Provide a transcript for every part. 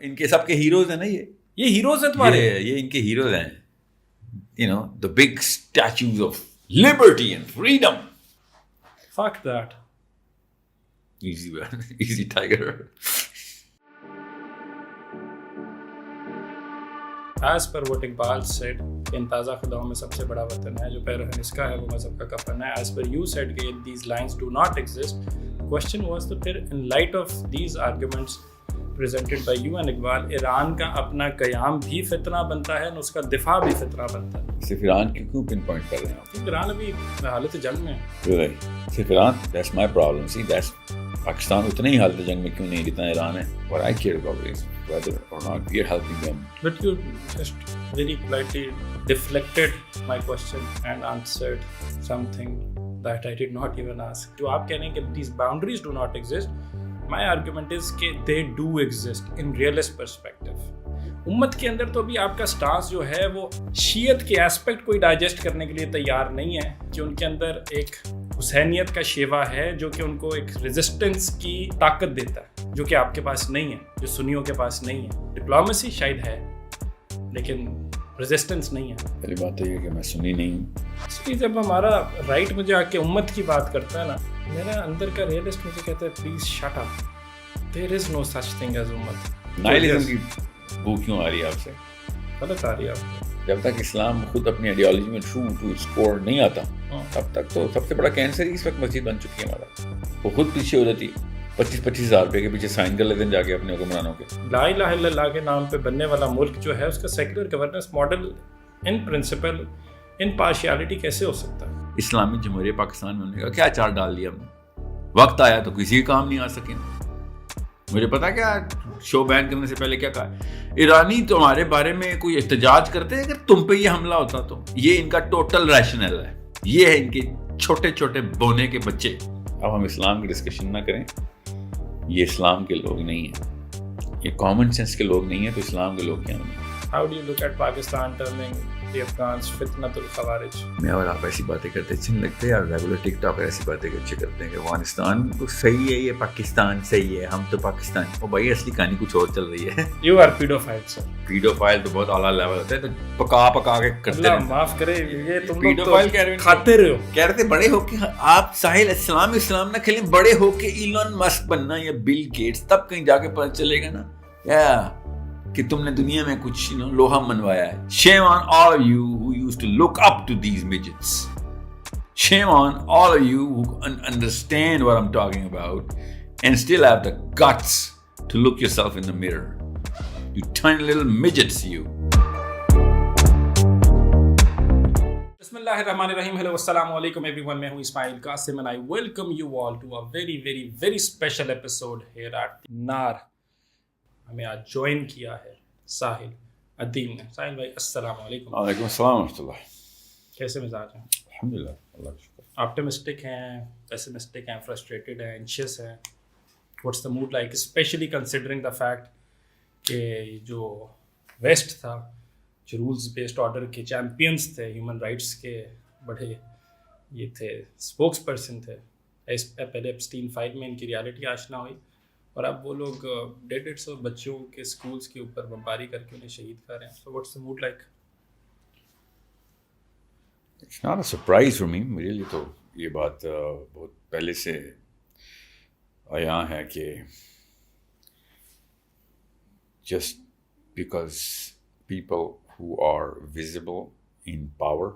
ان کے سب کے ہیروز ہیں نا, یہ ہیروز ہیں تمہارے, یہ ان کے ہیروز ہیں, you know, the big statues of liberty and freedom. fuck that. Easy man, easy tiger. As per what Iqbal said, ان تازہ خداؤں میں سب سے بڑا وطن ہے, جو پیرہن اس کا ہے وہ مذہب کا کفن ہے. As per you said کہ these lines do not exist. Question was تو پھر in light of these arguments presented by you and Iqbal, Iran کا اپنا قیام بھی فتنہ بنتا ہے اور اس کا دفاع بھی فتنہ بنتا ہے. صرف ایران کی کیوں پن پوائنٹ کر رہے ہیں آپ؟ کیونکہ ایران ابھی حالت جنگ میں ہے. صرف Iran, that's my problem. See, that's Pakistan اتنا ہی حالت جنگ میں کیوں نہیں جتنا ایران ہے. What I care about is whether or not we are helping them. But you just very politely deflected my question and answered something that I did not even ask. جو آپ کہہ رہے ہیں کہ these boundaries do not exist, my argument is کہ they do exist in realist perspective. امت کے اندر تو ابھی آپ کا سٹانس جو ہے وہ شیعت کے ایسپیکٹ کوئی ڈائجسٹ کرنے کے لیے تیار نہیں ہے, کہ ان کے اندر ایک حسینیت کا شیوا ہے جو کہ ان کو ایک ریزسٹنس کی طاقت دیتا ہے, جو کہ آپ کے پاس نہیں ہے, جو سنیوں کے پاس نہیں ہے. ڈپلومیسی شاید ہے لیکن ریزسٹنس نہیں ہے. پہلی بات تو یہ کہ میں سنی نہیں ہوں. اس لیے جب ہمارا رائٹ مجھے آ کے امت کی بات کرتا ہے نا, میرا اندر کا ریئلسٹ مجھے کہتا ہے please shut up, there is no such thing as امت. نائلزم کی بو کیوں آ رہی ہے آپ سے؟ غلط آ رہی ہے آپ کو. جب تک اسلام خود اپنی آئیڈیالوجی میں ٹرو ٹو اٹس کور نہیں آتا, تب تک تو سب سے بڑا کینسر ہی اس وقت مسجد بن چکی ہے ہمارا. وہ خود پیچھے ہو جاتی, 25,000 روپے کے پیچھے سائن کر لیتے ہیں جا کے اپنے حکمرانوں کے. لا الہ الا اللہ کے نام پہ بننے والا ملک جو ہے اس کا secular governance model in principle impartiality کیسے ہو سکتا ہے؟ اسلامی جمہوریہ پاکستان میں ہونے کا کیا چار ڈال دیا ہم نے, وقت آیا تو کسی کام نہیں آ سکے. مجھے پتا کیا شو بین کرنے سے پہلے کیا کہا, ایرانی تمہارے بارے میں کوئی احتجاج کرتے ہیں اگر تم پہ یہ حملہ ہوتا تو. یہ ان کا ٹوٹل ریشنل ہے, یہ ہے ان کے چھوٹے چھوٹے بونے کے بچے. اب ہم اسلام کی ڈسکشن نہ کریں, یہ اسلام کے لوگ نہیں ہیں, یہ کامن سینس کے لوگ نہیں ہیں, تو اسلام کے لوگ کیا ہیں؟ How do you look at Pakistan turning the Afghans فتنۃ الخوارج؟ میں اور آپ ایسی باتیں کرتے اچھے نہیں لگتے یار. ریگولر ٹک ٹاک ایسی باتیں اچھے کرتے ہیں کہ افغانستان تو صحیح ہے, یہ پاکستان صحیح ہے, ہم تو پاکستان. او بھائی اصلی کہانی کچھ اور چل رہی ہے. You are pedophile sir. Paedophile تو بہت اعلیٰ لیول ہوتا ہے, تو پکا کے کرتے اللہ ہیں. معاف کرے, یہ تم لوگ پیڈوفائل کہہ رہے ہیں, کھاتے رہے ہو. کہہ رہے تھے بڑے ہو کے آپ ساحل اسلام نہ کھیلیں, بڑے ہو کے ایلون مسک بننا یا بل گیٹس, تب کہیں جا کے پتہ چلے گا نا کیا کہ تم نے دنیا میں کچھ لوہا منوایا ہے. Shame on all of you who used to look up to these midgets. Shame on all of you who understand what I'm talking about and still have the guts to look yourself in the mirror. You tiny little midgets, you. بسم اللہ الرحمن الرحیم. Hello السلام علیکم every one, میں ہوں اسماعیل Qasim and I welcome you all to a very very very special episode here at نار. ہمیں آج جوائن کیا ہے ساحل عدیم نے. ساحل بھائی السلام علیکم. وعلیکم السلام ورحمۃ اللہ. کیسے مزاج ہیں؟ الحمدللہ, اللہ کا شکر. آپٹمسٹک ہیں, پیسمسٹک ہیں, فرسٹریٹڈ ہیں, انشیس ہیں؟ What's the mood like, especially considering the fact کہ جو ویسٹ تھا, جو رولز بیسڈ آرڈر کے چیمپئنس تھے, ہیومن رائٹس کے بڑے یہ تھے, اسپوکس پرسن تھے, پہلے ایپسٹین فائل میں ان کی ریالٹی آشنا ہوئی, اور اب وہ لوگ ڈیڈٹس اور بچوں کے اسکولس کے اوپر بمباری کر کے انہیں شہید کر رہے ہیں. So what's the mood like? It's not a surprise for me. میرے لیے تو یہ بات بہت پہلے سے آیا ہے کہ just because people who are visible in power,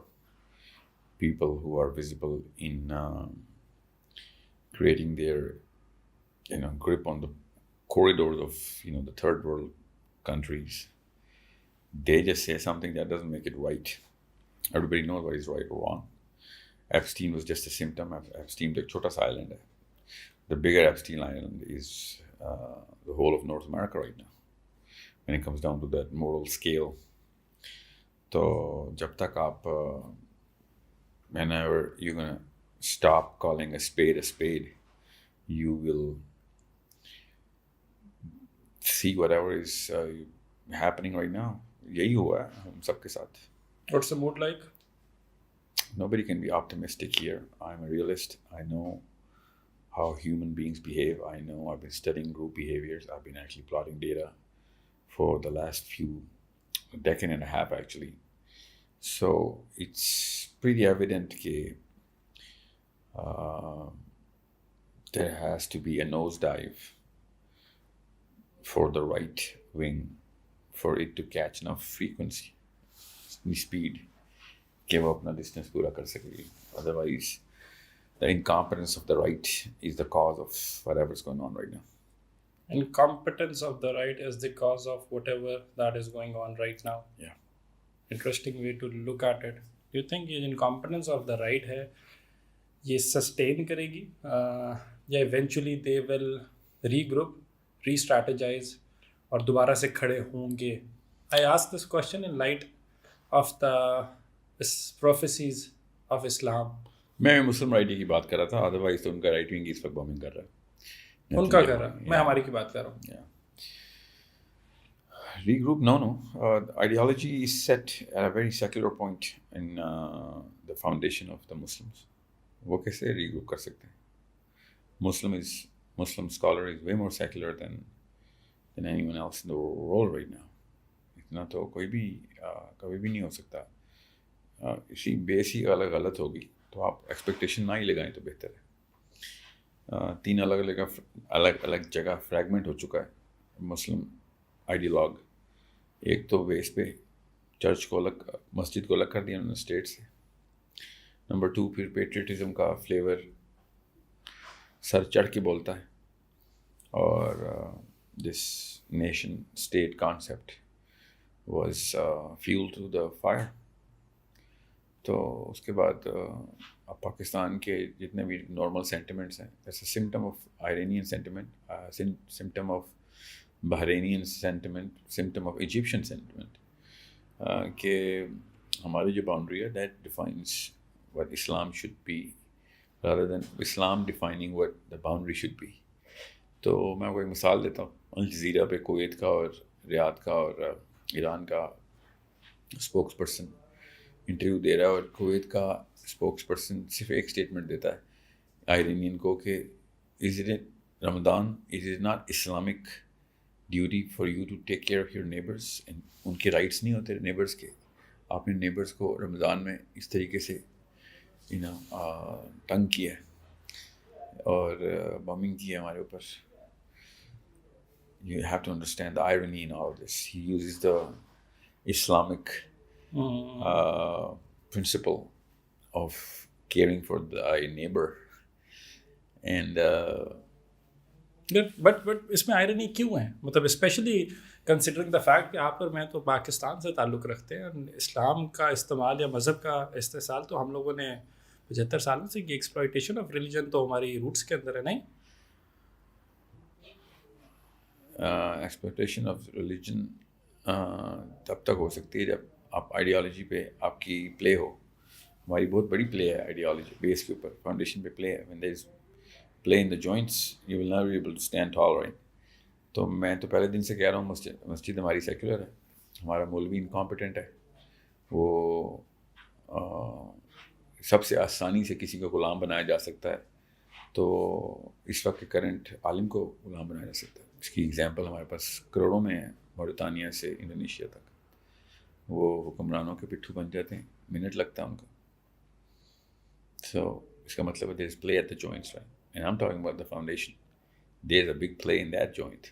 people who are visible in creating their grip on the corridors of the third world countries, they just say something that doesn't make it right. Everybody knows what is right or wrong. Epstein was just a symptom. Epstein ایک چھوٹا سا island ہے. The bigger Epstein Island is the whole of North America right now when it comes down to that moral scale. تو جب تک آپ whenever you're gonna stop calling a spade, you will see whatever is happening right now. یہی ہوا ہے ہم سب کے ساتھ. What's the mood like? Nobody can be optimistic here. I'm a realist. I know how human beings behave. I know I've been studying group behaviors. I've been actually plotting data for the last decade and a half actually. So it's pretty evident that there has to be a nosedive for the right wing for it to catch enough frequency, speed, کہ وہ اپنا distance پورا کر سکے. Otherwise, the incompetence of the right is the cause of whatever is going on right now. Incompetence of the right is the cause of whatever that is going on right now. Yeah. Interesting way to look at it. Do you think یہ incompetence of the right ہے یہ sustain کرے گی یا eventually they will regroup, re-strategize اور دوبارہ سے کھڑے ہوں گے؟ I ask this question in light of the prophecies of Islam. میں مسلم رائٹنگ کی بات کر رہا تھا. ادروائز تو ان کا رائٹ ونگ اس وقت بامنگ کر رہا ہے. ان کا کر رہا ہے, میں ہماری کی بات کر رہا ہوں. Regroup, no. Ideology is set at a very secular point in the foundation of the Muslims. وہ کیسے regroup کر سکتے ہیں؟ Muslim scholar is way more secular than anyone else in the world right now. اتنا تو کوئی بھی کبھی بھی نہیں ہو سکتا. اسی بیس ہی غلط ہوگی تو آپ ایکسپیکٹیشن نہ ہی لگائیں تو بہتر ہے. 3 الگ جگہ فریگمنٹ ہو چکا ہے مسلم آئیڈیالوگ. ایک تو بیس پہ چرچ کو الگ, مسجد کو الگ کر دیا انہوں نے اسٹیٹ سے. نمبر 2 پھر پیٹریٹزم کا فلیور سر چڑھ کے بولتا ہے. اور this nation state concept was fuel to the fire. تو اس کے بعد اب پاکستان کے جتنے بھی نارمل سینٹیمنٹس ہیں, that's a symptom of Iranian sentiment, symptom of Bahrainian sentiment, symptom of Egyptian sentiment, کہ ہماری جو باؤنڈری ہے that defines what Islam should be rather than Islam defining what the boundary should be. تو میں کوئی مثال دیتا ہوں. الجزیرہ پہ کویت کا اور ریاض کا اور ایران کا اسپوکس پرسن انٹرویو دے رہا ہے, اور کویت کا اسپوکس پرسن صرف ایک اسٹیٹمنٹ دیتا ہے آئرینین کو کہ رمضان it is not Islamic duty for you to take care of your neighbors. ان کے رائٹس نہیں ہوتے نیبرس کے. آپ نے نیبرس کو رمضان میں اس طریقے سے تنگ کیا ہے اور بمبنگ کی ہے ہمارے اوپر. You have to understand the irony in all this. He uses the Islamic principle of caring for thy neighbor. And but اس میں آئرنی کیوں ہے؟ مطلب اسپیشلی کنسیڈرنگ دا فیکٹ کہ آپ اور میں تو پاکستان سے تعلق رکھتے ہیں. اسلام کا استعمال یا مذہب کا استحصال تو ہم لوگوں نے 75 سالوں سے کی. ایکسپلائٹیشن آف ریلیجن تو ہماری روٹس کے اندر ہے, نہیں؟ ایکسپلائٹیشن آف ریلیجن تب تک ہو سکتی ہے جب آپ آئیڈیالوجی پہ آپ کی پلے ہو. ہماری بہت بڑی پلے ہے آئیڈیالوجی بیس کے اوپر, فاؤنڈیشن پہ پلے ہے. when there is play in the joints you will never be able to stand tall, right? تو میں تو پہلے دن سے کہہ رہا ہوں مسجد ہماری سیکولر ہے, ہمارا مولوی انکمپیٹنٹ ہے, وہ سب سے آسانی سے کسی کو غلام بنایا جا سکتا ہے. تو اس وقت کے کرنٹ عالم کو غلام بنایا جا سکتا ہے. اس کی ایگزامپل ہمارے پاس کروڑوں میں ہے, موریتانیہ سے انڈونیشیا تک. وہ حکمرانوں کے پٹھو بن جاتے ہیں, منٹ لگتا ہے ان کا. سو اس کا مطلب ہے there is play at the joints, right? And I'm talking about the foundation. There's a big play in that joint.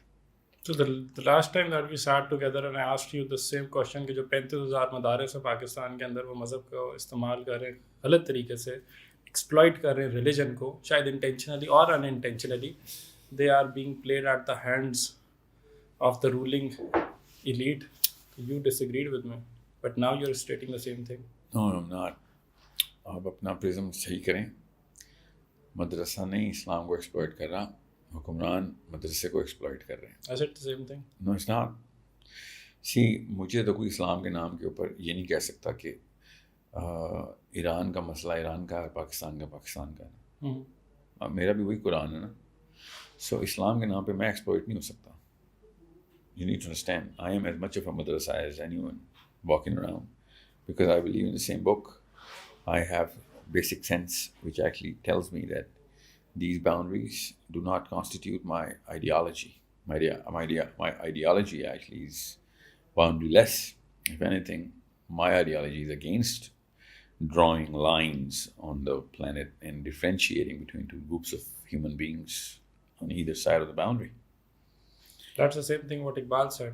So the last time that we sat together and I asked you the same question کہ جو 35,000 مدارس ہیں پاکستان کے اندر, وہ مذہب کو استعمال کر رہے ہیں غلط طریقے سے, ایکسپلائٹ کر رہے ہیں ریلیجن کو, شاید انٹینشنلی اور ان intentionally. They are being played at the hands of the ruling elite. You disagreed with me, but now you're stating the same thing. No, I'm not. آپ اپنا پرزم صحیح کریں. مدرسہ نہیں اسلام کو ایکسپلائٹ کر رہا, حکمران مدرسے کو ایکسپلائٹ کر رہے ہیں. I said the same thing. No, it's not. See, مجھے تو کوئی اسلام کے نام کے اوپر یہ نہیں کہہ سکتا کہ ایران کا مسئلہ ایران کا ہے, پاکستان کا پاکستان کا ہے. میرا بھی وہی قرآن ہے نا. سو اسلام کے نام پہ میں ایکسپلائٹ نہیں ہو سکتا. You need to understand, I am as much of a madrasa as anyone walking around because I believe in the same book. I have basic sense which actually tells me that these boundaries do not constitute my ideology. my ideology actually is boundaryless. If anything, my ideology is against drawing lines on the planet and differentiating between two groups of human beings on either side of the boundary. That's the same thing what Iqbal said.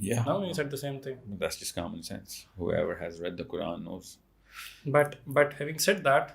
Yeah. No, he said the same thing. But that's just common sense. Whoever has read the Quran knows. But having said that,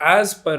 as per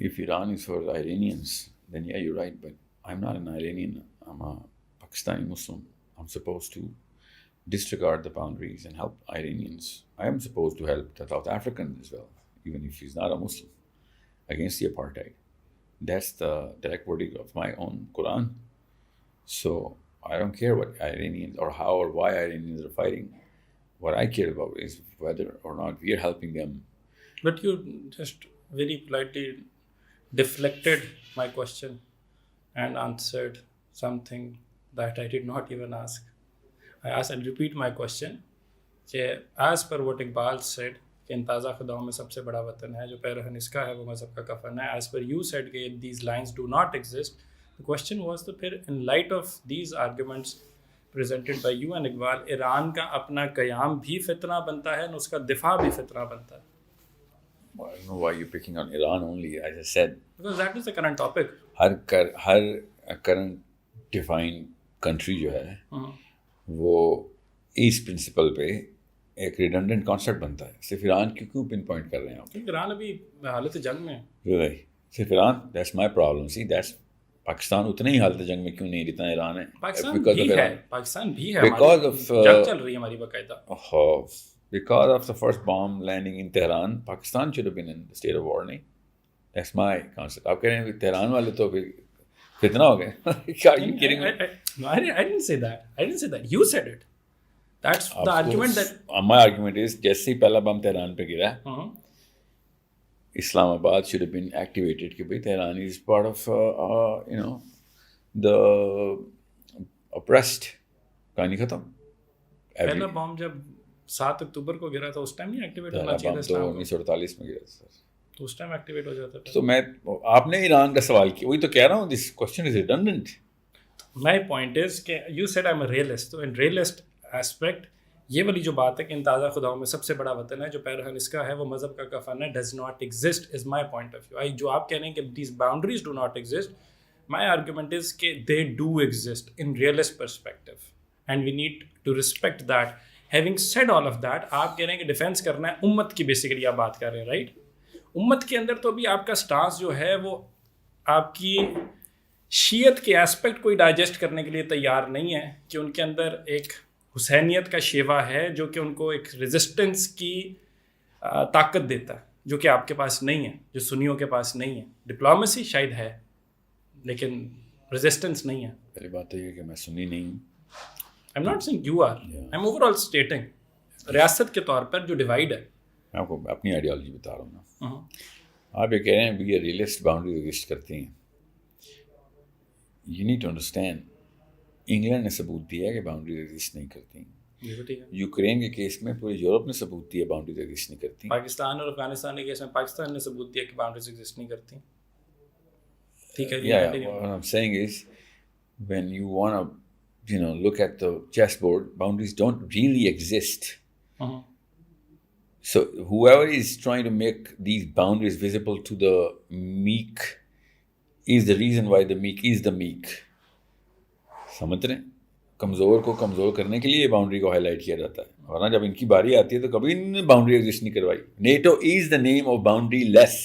If Iran is for Iranians, then yeah, you're right. But I'm not an Iranian. I'm a Pakistani Muslim. I'm supposed to disregard the boundaries and help Iranians. I am supposed to help the South Africans as well, even if he's not a Muslim, against the apartheid. That's the direct wording of my own Quran. So I don't care what Iranians or how or why Iranians are fighting. What I care about is whether or not we are helping them. But you just very politely deflected my question and answered something that I did not even ask. I asked and repeat my question. As per what Iqbal said, کہ ان تازہ خداؤں میں سب سے بڑا وطن ہے جو پیرہن اس کا ہے وہ مذہب کا کفن ہے. As per you said کہ these lines do not exist. The question was تو پھر in light of these arguments presented by you and Iqbal, Iran کا اپنا قیام بھی فتنہ بنتا ہے اور اس کا دفاع بھی فتنہ بنتا ہے. I don't know why you're picking on Iran only, as I said. Because that is the current topic. Hare current defined country جو ہے وہ اس پرنسپل پہ ایک ریڈنڈنٹ کانسیپٹ بنتا ہے. صرف ایران کیوں پن پوائنٹ کر رہے ہیں آپ؟ کیونکہ ایران ابھی حالت جنگ میں ہے. صرف Iran, that's my problem. C that's Pakistan اتنے ہی حالت جنگ میں کیوں نہیں جتنا ایران ہے. پاکستان بھی ہے بیکاز آف جنگ چل رہی ہے ہماری باقاعدہ. Because of the first bomb landing in Tehran, Pakistan should have been in the state of war, نہیں? That's my concept. آپ کہہ رہے ہیں تہران والے تو پھر فتنہ ہو گئے. Are you kidding me? I didn't say that. You said it. That's the argument that... My argument is, جیسے ہی پہلا بم تہران پہ گرا, اسلام آباد should have been activated کہ بھائی Tehran is part of, the oppressed. کہانی ختم. پہلا بم جب 7 اکتوبر کو گرا تھا اس ٹائم نہیں ایکٹیویٹ ہونا چاہیے تھا. تو 1948 میں گرا تھا تو اس ٹائم ایکٹیویٹ ہو جاتا تھا. تو میں آپ نے ایران کا سوال کیا, وہی تو کہہ رہا ہوں, this question is redundant. My point is کہ you said I am a realist. تو ان ریئلسٹ ایسپیکٹ یہ والی جو بات ہے کہ ان تازہ خداؤں میں سب سے بڑا وطن ہے جو پیرہن اس کا ہے وہ مذہب کا کفن ہے, does not exist is my point of view. جو آپ کہہ رہے ہیں کہ these boundaries do not exist, my argument is کہ they do exist in realist perspective and we need to respect that. Having said all of that, آپ کہہ رہے ہیں کہ ڈیفینس کرنا ہے امت کی, بیسیکلی آپ بات کر رہے ہیں رائٹ. امت کے اندر تو بھی آپ کا سٹانس جو ہے وہ آپ کی شیعت کے ایسپیکٹ کوئی ڈائجسٹ کرنے کے لیے تیار نہیں ہے کہ ان کے اندر ایک حسینیت کا شیوا ہے جو کہ ان کو ایک ریزسٹنس کی طاقت دیتا ہے جو کہ آپ کے پاس نہیں ہے, جو سنیوں کے پاس نہیں ہے. ڈپلومیسی شاید ہے لیکن ریزسٹنس نہیں ہے. پہلی بات تو یہ کہ میں سنی نہیں ہوں. I'm not saying you are. I'm overall stating ریاست کے طور پر جو ڈیوائڈ ہے. میں آپ کو اپنی آئیڈیالوجی بتا رہا ہوں نا. آپ یہ کہہ رہے ہیں یہ ریئلسٹ باؤنڈری ایگزسٹ کرتی ہیں. You need to understand, England نے ثبوت دیا ہے کہ باؤنڈری ایگزسٹ نہیں کرتی. یوکرین کے کیس میں پورے یورپ نے ثبوت دیا باؤنڈریز ایگزسٹ نہیں کرتی. پاکستان اور افغانستان کے کیس میں پاکستان نے ثبوت دیا کہ باؤنڈریز ایگزسٹ نہیں کرتی. ٹھیک ہے. What I'm saying is when you want to look at the chessboard, boundaries don't really exist. So whoever is trying to make these boundaries visible to the meek is the reason why the meek is the meek. سمجھ رہے ہیں, کمزور کو کمزور کرنے کے لیے یہ باؤنڈری کو ہائی لائٹ کیا جاتا ہے, ورنہ جب ان کی باری آتی ہے تو کبھی انہوں نے باؤنڈری ایگزسٹ نہیں کروائی. NATO is the name of boundary less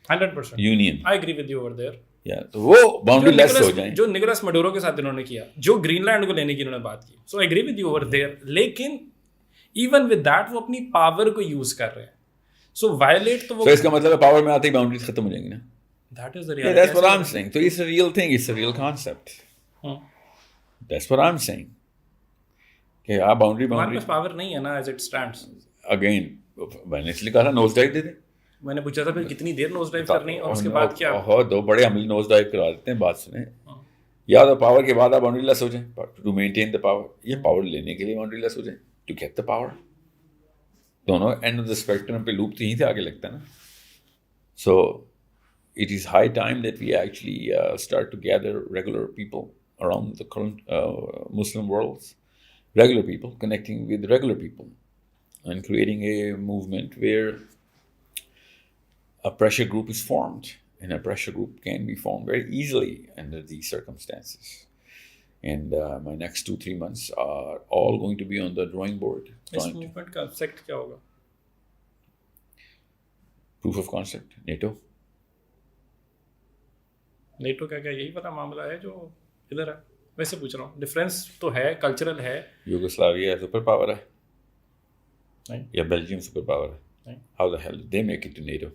100% union. I agree with you over there. تو وہ باؤنڈری لیس ہو جائیں جو نکولس مڈورو کے ساتھ انہوں نے کیا, جو گرین لینڈ کو لینے کی انہوں نے بات کی. So I agree with you over there, لیکن ایون ود دیٹ وہ اپنی پاور کو یوز کر رہے ہیں. سو وائلیٹ تو وہ اس کا مطلب ہے پاور میں آتے ہی باؤنڈریز ختم ہو جائیں گی نا. That is the reality. That's what I am seeing. تو it's a real thing, it's a real concept. That's what I am seeing کہ آپ باؤنڈری ہمارے پاس پاور نہیں ہے نا ایز اٹ اسٹینڈس. اگین میں نے اس لیے کہا تھا نوز ڈائیو دے دیں. میں نے پوچھا تھا پھر کتنی دیر نوز ڈائیو کرنی اور اس کے بعد کیا. دو بڑے عملی نوز ڈائیو کرا دیتے ہیں. بات سنیں, یا تو پاور کے بعد آپ باؤنڈری لیس ہو جائیں ٹو مینٹین دا پاور, یا پاور لینے کے لیے باؤنڈری لیس ہو جائیں ٹو گیٹ دا پاور. دونوں اینڈ آف دا اسپیکٹرم پہ لوپ تو یہیں سے آگے لگتا ہے نا. سو it is high time that we actually start to gather regular people around the current Muslim worlds, regular people connecting with regular people and creating a movement where a pressure group is formed, and a pressure group can be formed very easily under these circumstances. And my next 2-3 months are all going to be on the drawing board. This movement ka concept kya hoga? Proof of concept, NATO. NATO کا کیا یہی پتہ معاملہ ہے جو ادھر ہے؟ ویسے پوچھ رہا ہوں, ڈفرینس تو ہے, کلچرل ہے. یوگوسلاویا سپر پاور ہے نہیں, یا بیلجیم سپر پاور ہے. نہیں, how the hell they make it to NATO?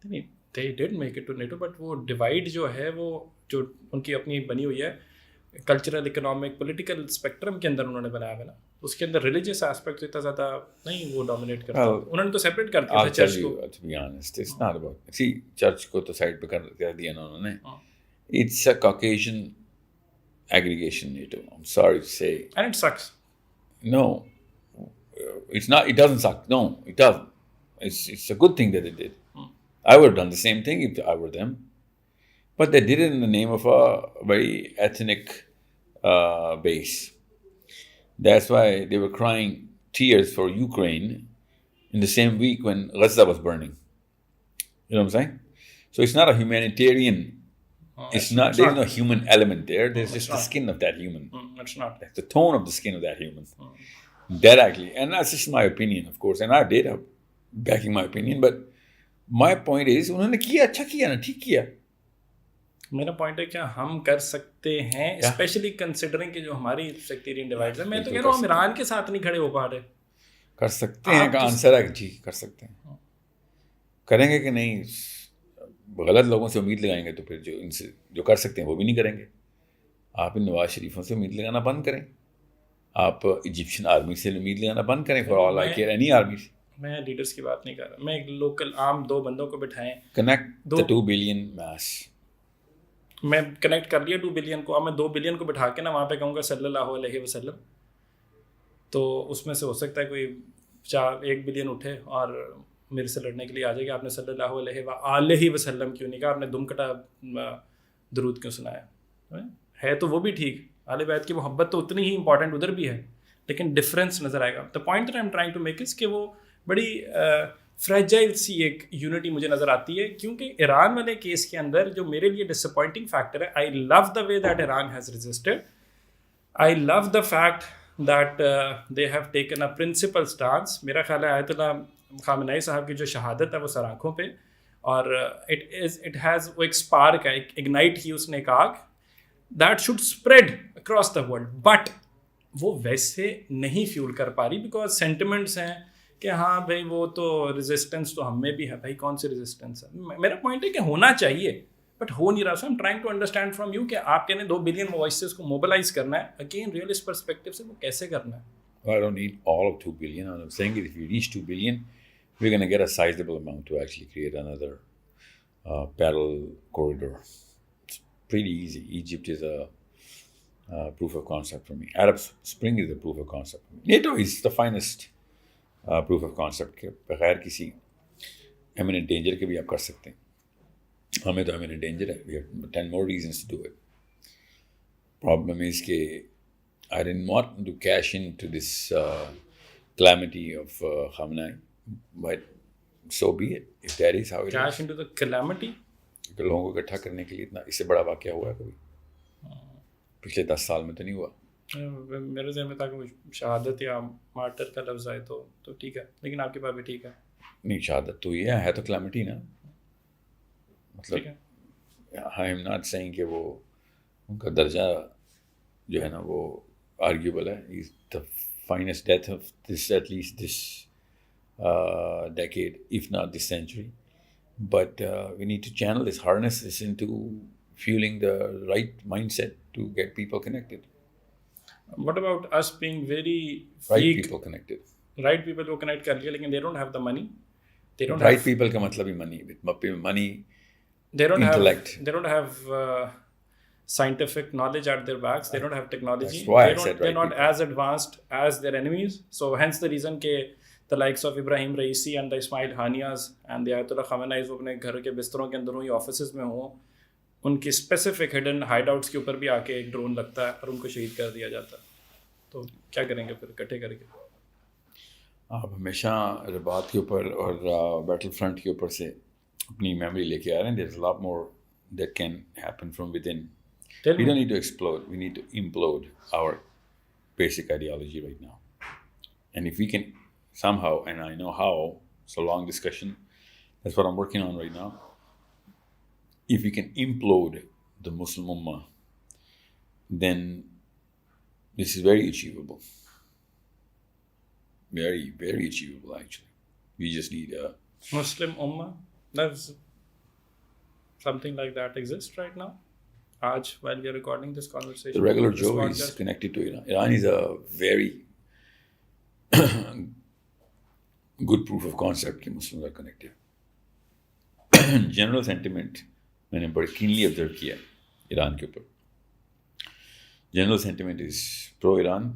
نہیں, they did make it to NATO, but وہ ڈیوائڈ جو ہے وہ جو ان کی اپنی بنی ہوئی ہے کلچرل, اکنامک, پولیٹیکل اسپیکٹرم کے اندر انہوں نے بنایا ہے نا, اس کے اندر ریلیجیس ایسپیکٹ اتنا زیادہ نہیں وہ ڈومینیٹ کرتا. انہوں نے تو سیپریٹ کر دیا تھا چرچ کو. To be honest, it's not about, see, church کو تو سائڈ پہ کر دیا نا انہوں نے. It's a Caucasian aggregation NATO. I'm sorry to say. And it sucks. No, it's not. It doesn't suck. No, it doesn't. It's a good thing that they did. I would have done the same thing if I were them. But they did it in the name of a very ethnic base. That's why they were crying tears for Ukraine in the same week when Gaza was burning. You know what I'm saying? So it's not a humanitarian. It's not. There's no human element there. There's just the skin of that human. It's not. The tone of the skin of that human. That actually, and that's just my opinion, of course. And I have data backing my opinion. But my point is, انہوں نے کیا, اچھا کیا نا, ٹھیک کیا. میرا point ہے کہ ہم کر سکتے ہیں, اسپیشلی کنسیڈرنگ کہ جو ہماری سیکٹیرین ڈیوائڈ ہے. میں تو کہہ رہا ہوں ہم ایران کے ساتھ نہیں کھڑے ہو پا رہے. کر سکتے ہیں کا آنسر ہے کہ جی کر سکتے ہیں. کریں گے کہ نہیں, غلط لوگوں سے امید لگائیں گے تو پھر جو ان سے جو کر سکتے ہیں وہ بھی نہیں کریں گے. آپ ان نواز شریفوں سے امید لگانا بند کریں, آپ ایجپشین آرمی سے امید لگانا بند کریں. For all I care any army. میں لیڈرس کی بات نہیں کر رہا, میں ایک لوکل عام 2 بندوں کو بٹھائیں, کنیکٹ دا 2 بلین ماس. میں کنیکٹ کر لیا 2 بلین کو. اب میں 2 بلین کو بٹھا کے نا وہاں پہ کہوں گا صلی اللہ علیہ وسلم, تو اس میں سے ہو سکتا ہے کوئی 1 بلین اٹھے اور میرے سے لڑنے کے لیے آ جائے گا. آپ نے صلی اللہ علیہ وسلم کیوں نہیں کہا, آپ نے دم کٹا درود کیوں سنایا؟ ہے تو وہ بھی ٹھیک, اہل بیت کی محبت تو اتنی ہی امپورٹنٹ ادھر بھی ہے, لیکن ڈفرینس نظر آئے گا. The point that I am trying to make is کہ وہ بڑی فریجائل سی ایک یونٹی مجھے نظر آتی ہے, کیونکہ ایران والے کیس کے اندر جو میرے لیے ڈس اپوائنٹنگ فیکٹر ہے, I love the way that Iran has resisted, I love the fact that they have taken a principle stance. میرا خیال ہے آیت اللہ خامنئی صاحب کی جو شہادت ہے وہ سر آنکھوں پہ, اور اٹ ہیز وہ ایک اسپارک ہے, ایک اگنائٹ کی اس نے ایک آگ that should spread across the world, but وہ ویسے نہیں فیول کر پا رہی بیکاز سینٹیمنٹس ہیں کہ ہاں بھائی وہ تو ریزسٹنس تو ہم میں بھی ہے. بھائی کون سی ریزسٹنس ہے؟ میرا پوائنٹ ہے کہ ہونا چاہیے بٹ ہو نہیں رہا. So I'm trying to understand from you کہ آپ کہنے 2 بلین وائسز کو موبلائز کرنا ہے, اگین ریئلسٹ پرسپیکٹو سے وہ کیسے کرنا ہے؟ I don't need all of 2 billion. I'm saying that if we reach 2 billion, we're going to get a sizable amount to actually create another parallel corridor. It's pretty easy. Egypt is a proof of concept for me. Arab Spring is a proof of concept for me. NATO is the finest proof of concept کے بغیر کسی imminent danger کے بھی آپ کر سکتے ہیں. ہمیں تو imminent danger ہے. We have 10 more reasons to do it. Problem is کہ I didn't want to cash into this calamity of Khamenei, but so be it. If that is how it is. Cash into the calamity? لوگوں کو اکٹھا کرنے کے لیے اتنا اس سے بڑا واقعہ ہوا ہے کبھی پچھلے 10 سال میں تو نہیں ہوا. میرے ذہن میں تھا کہ شہادت یا مارٹر کا لفظ آئے تو ٹھیک ہے, لیکن آپ کے پاس بھی ٹھیک ہے. نہیں, شہادت تو یہ ہے تو کلیمٹی نا, مطلب آئی ایم ناٹ سیئنگ کہ وہ ان کا درجہ جو ہے نا وہ آرگیوبل ہے. the finest death of this, at least this decade, if not this century. But we need to channel this, harness this into fueling the right mindset to get people connected. What about us being very right weak? People connected. Right people کو connect کر لیا, لیکن they don't have the money. They don't right have, people کا مطلب ہی money. With money, they don't intellect. have, they don't have scientific knowledge at their backs. They don't have technology. That's why I said They're right not people. as advanced as their enemies. So hence the reason ke the likes of Ibrahim Raisi and the Ismail Haniyas and the Ayatollah Khamenei's وہ اپنے گھر کے بستروں کے اندر ہوں یا offices میں ہوں, ان کی اسپیسیفک ہڈن ہائیڈ آؤٹس کے اوپر بھی آ کے ایک ڈرون لگتا ہے اور ان کو شہید کر دیا جاتا ہے. تو کیا کریں گے پھر اکٹھے کر کے؟ آپ ہمیشہ رباط کے اوپر اور بیٹل فرنٹ کے اوپر سے اپنی میموری لے کے آ رہے ہیں. There's a lot more that can happen from within. We don't need to explode. We need to implode our basic ideology right now. And if we can somehow, and I know how, it's a long discussion, that's what I'm working on right now. If we can implode the Muslim Ummah, then this is very achievable. Very, very achievable, actually. We just need a Muslim Ummah, does something like that exist right now? While we are recording this conversation, the regular this Joe podcast? is connected to Iran. Iran is a very good proof of concept that Muslims are connected. General sentiment میں نے بڑی keenly observe کیا ایران کے اوپر. General sentiment is پرو ایران,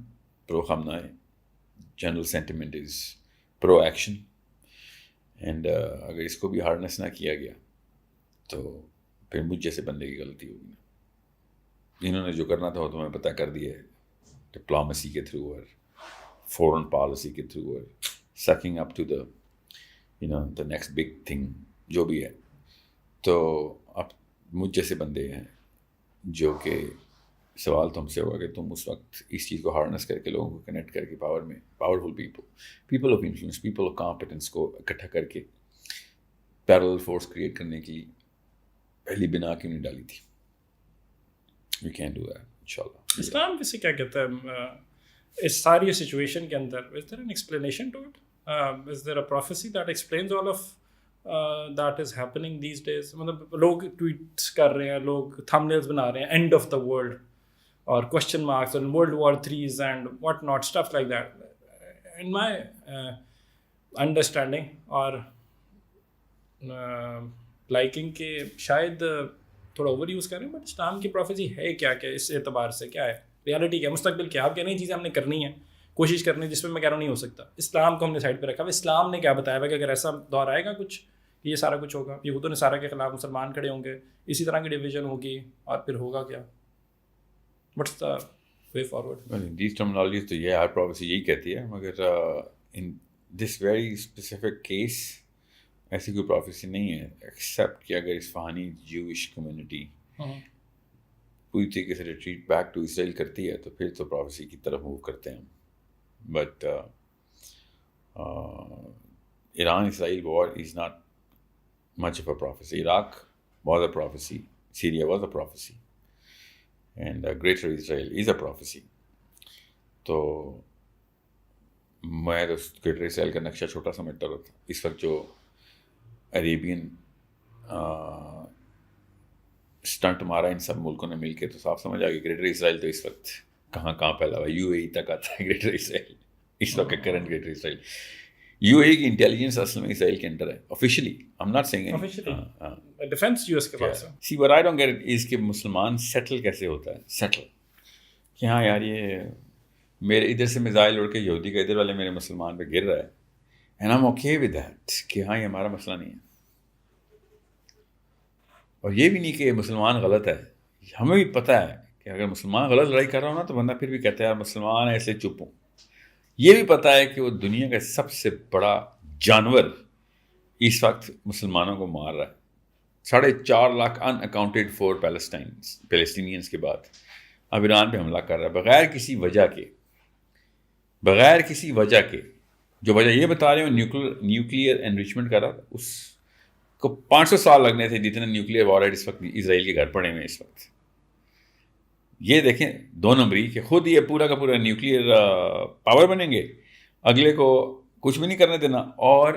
پرو خامنہ. General sentiment is pro action. And اگر اس کو بھی ہارنس نہ کیا گیا تو پھر مجھ جیسے بندے کی غلطی ہوگی نا. انہوں نے جو کرنا تھا وہ تو ہمیں پتہ کر دیا ہے, ڈپلومسی کے تھرو اور فورن پالیسی کے تھرو اور sucking up to the next big thing جو بھی ہے. تو اب مجھ جیسے بندے ہیں جو کہ سوال تم سے ہوگا کہ تم اس وقت اس چیز کو ہارنس کر کے لوگوں کو کنیکٹ کر کے powerful people of influence, people of competence کو اکٹھا کر کے پیرل فورس کریٹ کرنے کے لیے پہلی بنا کیوں نہیں ڈالی تھی. وی کین ڈو دیٹ انشاءاللہ. اسلام ویسے کیا کہتا ہے اس ساری سچویشن کے اندر؟ Is there an explanation to it? Is there a prophecy that explains all of that is happening these days? مطلب لوگ ٹویٹس کر رہے ہیں, لوگ تھمبنیلز بنا رہے ہیں, اینڈ آف دا ورلڈ اور کوشچن مارکس اور world war 3s and what not stuff like that. In my understanding اور لائکنگ کہ شاید تھوڑا اوور یوز کر رہے ہیں, بٹ اسلام کی پروفیسی ہے کیا اس اعتبار سے کیا ہے ریالٹی کیا مستقبل کیا؟ آپ کہہ رہے ہیں چیزیں ہم نے کرنی ہیں, کوشش کرنی, جس پہ میں کہہ رہا ہوں نہیں ہو سکتا. اسلام کو ہم نے سائڈ پہ رکھا ہوا. اسلام نے کیا بتایا ہوا کہ اگر ایسا دور آئے گا کچھ یہ سارا کچھ ہوگا, یہود و نصارہ کے خلاف مسلمان کھڑے ہوں گے, اسی طرح کی ڈویژن ہوگی, اور پھر ہوگا کیا؟ What's the way forward? These terminologies تو یہ ہر پروفیسی یہی کہتی ہے, مگر ان دس ویری اسپیسیفک کیس ایسی کوئی پروفیسی نہیں ہے ایکسیپٹ کہ اگر اصفہانی جوش کمیونٹی پوری طریقے سے ریٹریٹ بیک ٹو اسرائیل کرتی ہے تو پھر تو پروفیسی کی طرف موو کرتے ہیں. But Iran-Israel war is not much of a prophecy. Iraq was a prophecy. Syria was a prophecy. And Greater Israel is a prophecy. تو میں تو گریٹر اسرائیل کا نقشہ چھوٹا سمجھتا رہتا. اس وقت جو عربین اسٹنٹ مارا ان سب ملکوں نے مل کے, تو صاف سمجھ آ گئی گریٹر اسرائیل تو اس وقت کہاں پیدا ہوا. یو اے ای تک آتا ہے گریٹر اسرائیل اس وقت current greater Israel. U A E کی انٹیلیجنس اصل میں اسرائیل کے انڈر ہے officially. I am not seeing defence U S کے پاس ہے. See what I don't get it is کہ مسلمان سیٹل کیسے ہوتا ہے, سیٹل کہ ہاں یار یہ میرے ادھر سے میزائل اڑ کے یہودی کا ادھر والے میرے مسلمان پہ گر رہا ہے, and I am okay with that کہ ہاں یہ ہمارا مسئلہ نہیں ہے. اور یہ بھی نہیں کہ مسلمان غلط ہے, ہمیں بھی پتہ ہے کہ اگر مسلمان غلط لڑائی کر رہا ہو نا تو بندہ پھر بھی کہتا ہے یار مسلمان ایسے چپ ہوں. یہ بھی پتہ ہے کہ وہ دنیا کا سب سے بڑا جانور اس وقت مسلمانوں کو مار رہا ہے. 4.5 لاکھ ان اکاؤنٹیڈ فور پیلسٹینینس کے بعد اب ایران پہ حملہ کر رہا ہے بغیر کسی وجہ کے. جو وجہ یہ بتا رہے ہوں نیوکلیئر انریچمنٹ کر رہا تھا, اس کو 500 سال لگنے تھے جتنے نیوکلیئر وارہیڈ اس وقت اسرائیل کے گھر پڑے ہوئے اس وقت. یہ دیکھیں 2 نمبری کہ خود یہ پورا کا پورا نیوکلیئر پاور بنیں گے, اگلے کو کچھ بھی نہیں کرنے دینا. اور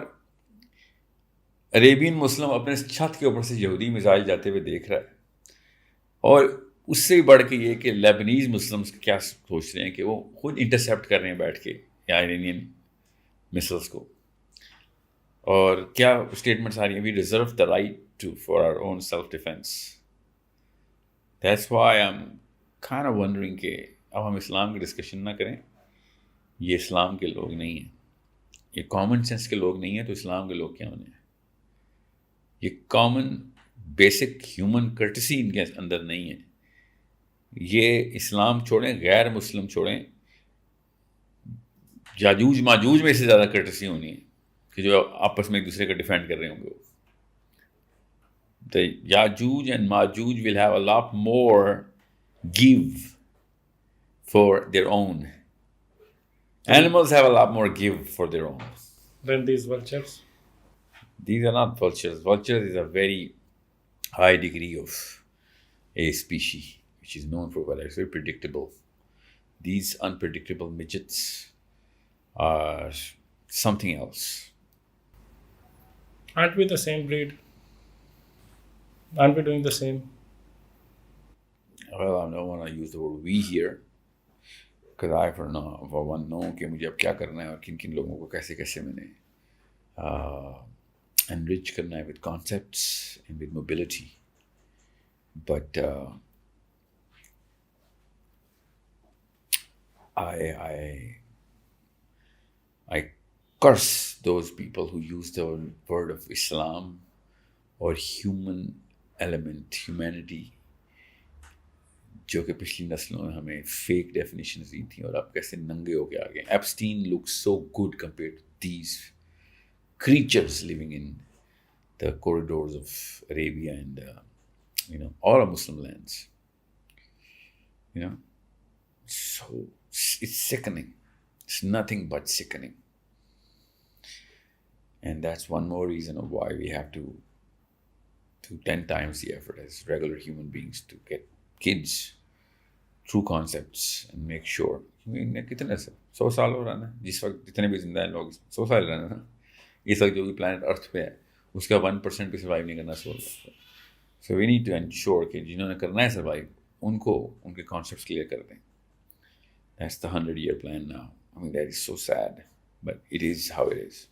عربین مسلم اپنے چھت کے اوپر سے یہودی میزائل جاتے ہوئے دیکھ رہا ہے. اور اس سے بھی بڑھ کے یہ کہ لیبنیز مسلمس کیا سوچ رہے ہیں کہ وہ خود انٹرسیپٹ کر رہے ہیں بیٹھ کے ایرانین مسلس کو. اور کیا اسٹیٹمنٹس آ رہی ہیں, we reserve the right to for our own self defense. That's why I'm kind of wondering کہ اب ہم اسلام کی ڈسکشن نہ کریں. یہ اسلام کے لوگ نہیں ہیں, یہ کامن سینس کے لوگ نہیں ہیں, تو اسلام کے لوگ کیا ہونے ہیں؟ یہ کامن بیسک ہیومن کرٹسی ان کے اندر نہیں ہے. یہ اسلام چھوڑیں, غیر مسلم چھوڑیں, یاجوج ماجوج میں سے زیادہ کرٹسی ہونی ہے کہ جو آپس میں ایک دوسرے کا ڈیفینڈ کر رہے ہوں گے. The Yajuj and Majuj will have a lot more give for their own. Animals have a lot more give for their own. Then these vultures. These are not vultures. Vultures is a very high degree of a species which is known for valor. It's very predictable. These unpredictable midgets are something else. Aren't we the same breed? Aren't we doing the same? Well, I don't want to use the word we here because I for one know کہ مجھے اب کیا کرنا ہے اور کن کن لوگوں کو کیسے کیسے میں نے enrich کرنا ہے with concepts and with mobility. But I curse those people who use the word of Islam or human element, humanity, جو کہ پچھلی نسلوں نے ہمیں فیک ڈیفینیشنز دی تھیں اور اب کیسے ننگے ہو کے آ گئے. Epstein looks so good compared to these creatures living in the corridors of Arabia and all of Muslim lands. So it's sickening. It's nothing but sickening. And that's one more reason of why we have to do 10 times the effort as regular human beings to get kids true concepts and make sure. کتنے 100 سال ہو رہا نا, جس وقت جتنے بھی زندہ ہیں لوگ 100 سال رہنا نا, اس وقت جو بھی پلانٹ ارتھ پہ ہے اس کا 1% بھی سروائیو نہیں کرنا. So we need to ensure کہ جنہوں نے کرنا ہے سروائیو ان کو ان کے کانسیپٹس کلیئر کر دیں. That's the 100-year plan now. I mean, that is so sad, but it is how it is.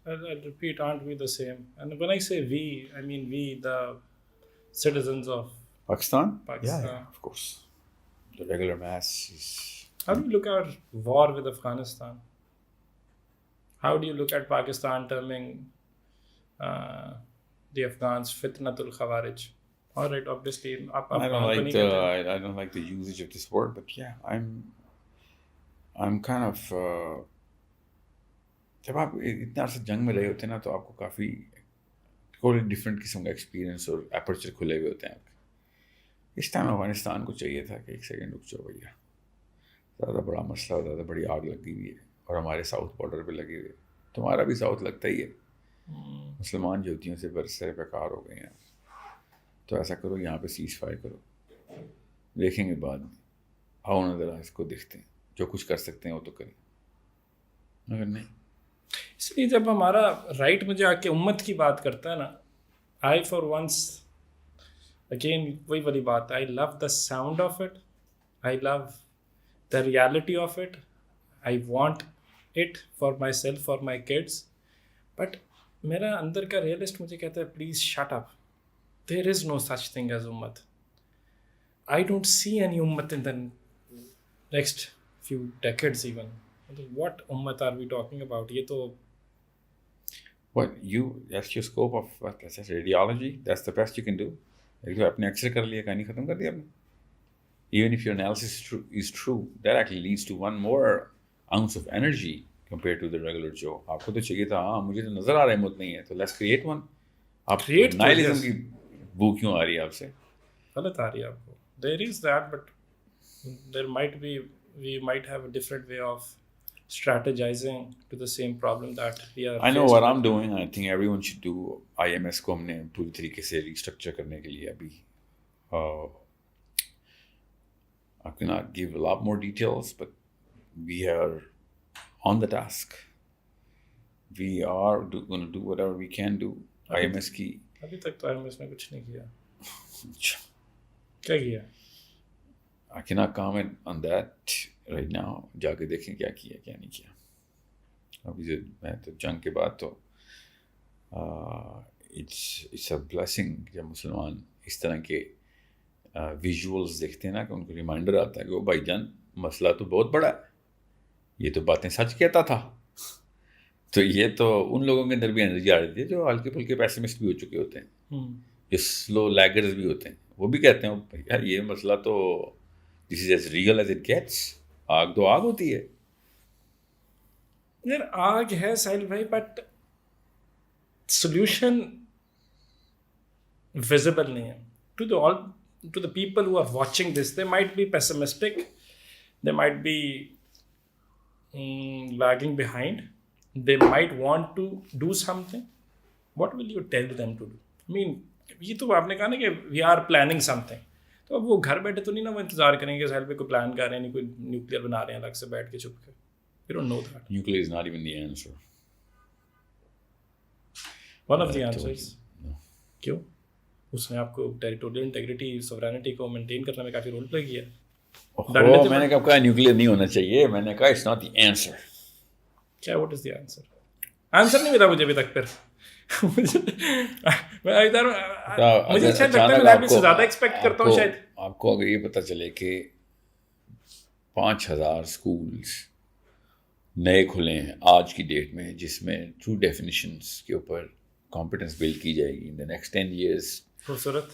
I'll repeat, aren't we the same? And when I say we, I mean we, the citizens of Pakistan? Pakistan. Yeah, of course. The regular mass is... How do you look at war with Afghanistan? How do you look at Pakistan terming the Afghans fitnatul khawarij? All right, obviously, I don't like the usage of this word, but yeah, I'm kind of... جب آپ اتنا عرصہ جنگ میں رہے ہوتے ہیں نا تو آپ کو کافی کوئی ڈفرینٹ قسم کا ایکسپیرینس اور اپرچر کھلے ہوئے ہوتے ہیں آپ کے. اس ٹائم افغانستان کو چاہیے تھا کہ ایک سیکنڈ رک جاؤ بھیا, زیادہ بڑا مسئلہ, زیادہ بڑی آگ لگی ہوئی ہے اور ہمارے ساؤتھ بارڈر پہ لگے ہوئے. تمہارا بھی ساؤتھ لگتا ہی ہے, مسلمان جوتیوں سے برسر بیکار ہو گئے ہیں. تو ایسا کرو, یہاں پہ سیز فائر کرو, دیکھیں گے بعد میں. آؤ نا ذرا اس کو دیکھتے ہیں, جو کچھ کر سکتے ہیں وہ تو کریں, مگر نہیں. اس لیے جب ہمارا رائٹ مجھے آ کے امت کی بات کرتا ہے نا, آئی فار ونس اگین وہی والی بات, I love the sound of it, I love the reality of it, I want it for myself, for my kids. But میرا اندر کا ریئلسٹ مجھے کہتا ہے please shut up, there is no such thing as امت. I don't see any امت in the next few decades even. What ummat are we talking about? یہ تو what that's your scope of what, that's radiology, that's the best you can do. ایک اپنے x ray کر لیا, کہانی ختم کر دیا آپ نے. Even if your analysis is true, that actually leads to one more ounce of energy compared to the regular Joe. آپ کو تو چاہیے تھا ہاں مجھے تو نظر آ رہا ہے ہمت نہیں ہے تو let's create one. آپ نائلزم کی بو کیوں آ رہی ہے آپ سے؟ غلط آ رہی ہے آپ کو. There is that, but there might be, we might have a different way of strategizing to the same problem that we are. I know what I'm doing. I think everyone should do. IMS کو ہم نے پوری طریقے سے restructure کرنے کے لیے ابھی I cannot give a lot more details, but we are on the task. We are going to do whatever we can do. IMS کی ابھی تک تو IMS نے کچھ نہیں کیا. کیا کیا؟ I cannot comment on that right now. جا کے دیکھیں کیا کیا کیا نہیں کیا. ابھی میں تو جنگ کے بعد تو it's a blessing جب مسلمان اس طرح کے ویژولز دیکھتے ہیں نا کہ ان کو ریمائنڈر آتا ہے کہ وہ بھائی جان مسئلہ تو بہت بڑا ہے, یہ تو باتیں سچ کہتا تھا. تو یہ تو ان لوگوں کے اندر بھی انرجی آ رہی ہے جو ہلکے پھلکے پیسمسٹ بھی ہو چکے ہوتے ہیں, جو سلو لیگرز بھی ہوتے ہیں, وہ بھی کہتے ہیں یار یہ مسئلہ تو this is as real as it gets, آگ تو آگ ہوتی ہے. یار آگ ہے ساحل بھائی, بٹ سولوشن visible نہیں ہے. To the people who are watching this, they might be pessimistic, they might be lagging behind, they might want to do something. What will you tell them to do? I mean, یہ تو آپ نے کہا نا کہ we are planning something, تو اب وہ گھر بیٹھے تو نہیں نا وہ انتظار کریں گے ساحل پہ کوئی پلان کر رہے ہیں, نہیں کوئی نیوکلیر بنا رہے ہیں الگ سے بیٹھ کے چھپ کے. We don't know that. Nuclear is not even the answer. One of the answers. کیوں؟ اس نے آپ کو ٹیریٹوریل انٹیگریٹی سوورینٹی کو مینٹین کرنے میں کافی رول پلے کیا. میں نے کب کہا نیوکلیر نہیں ہونا چاہیے, میں نے کہا اٹس ناٹ دی آنسر. کیا what is the answer? Answer نہیں ملا مجھے ابھی تک. پھر مجھے اچھا لگتا ہے, میں سے زیادہ ایکسپیکٹ کرتا ہوں شاید. آپ کو اگر یہ پتہ چلے کہ 5,000 اسکولس نئے کھلے ہیں آج کی ڈیٹ میں, جس میں ٹرو ڈیفینیشنس کے اوپر کمپٹنس بلڈ کی جائے گی ان دا نیکسٹ 10 years. خوبصورت,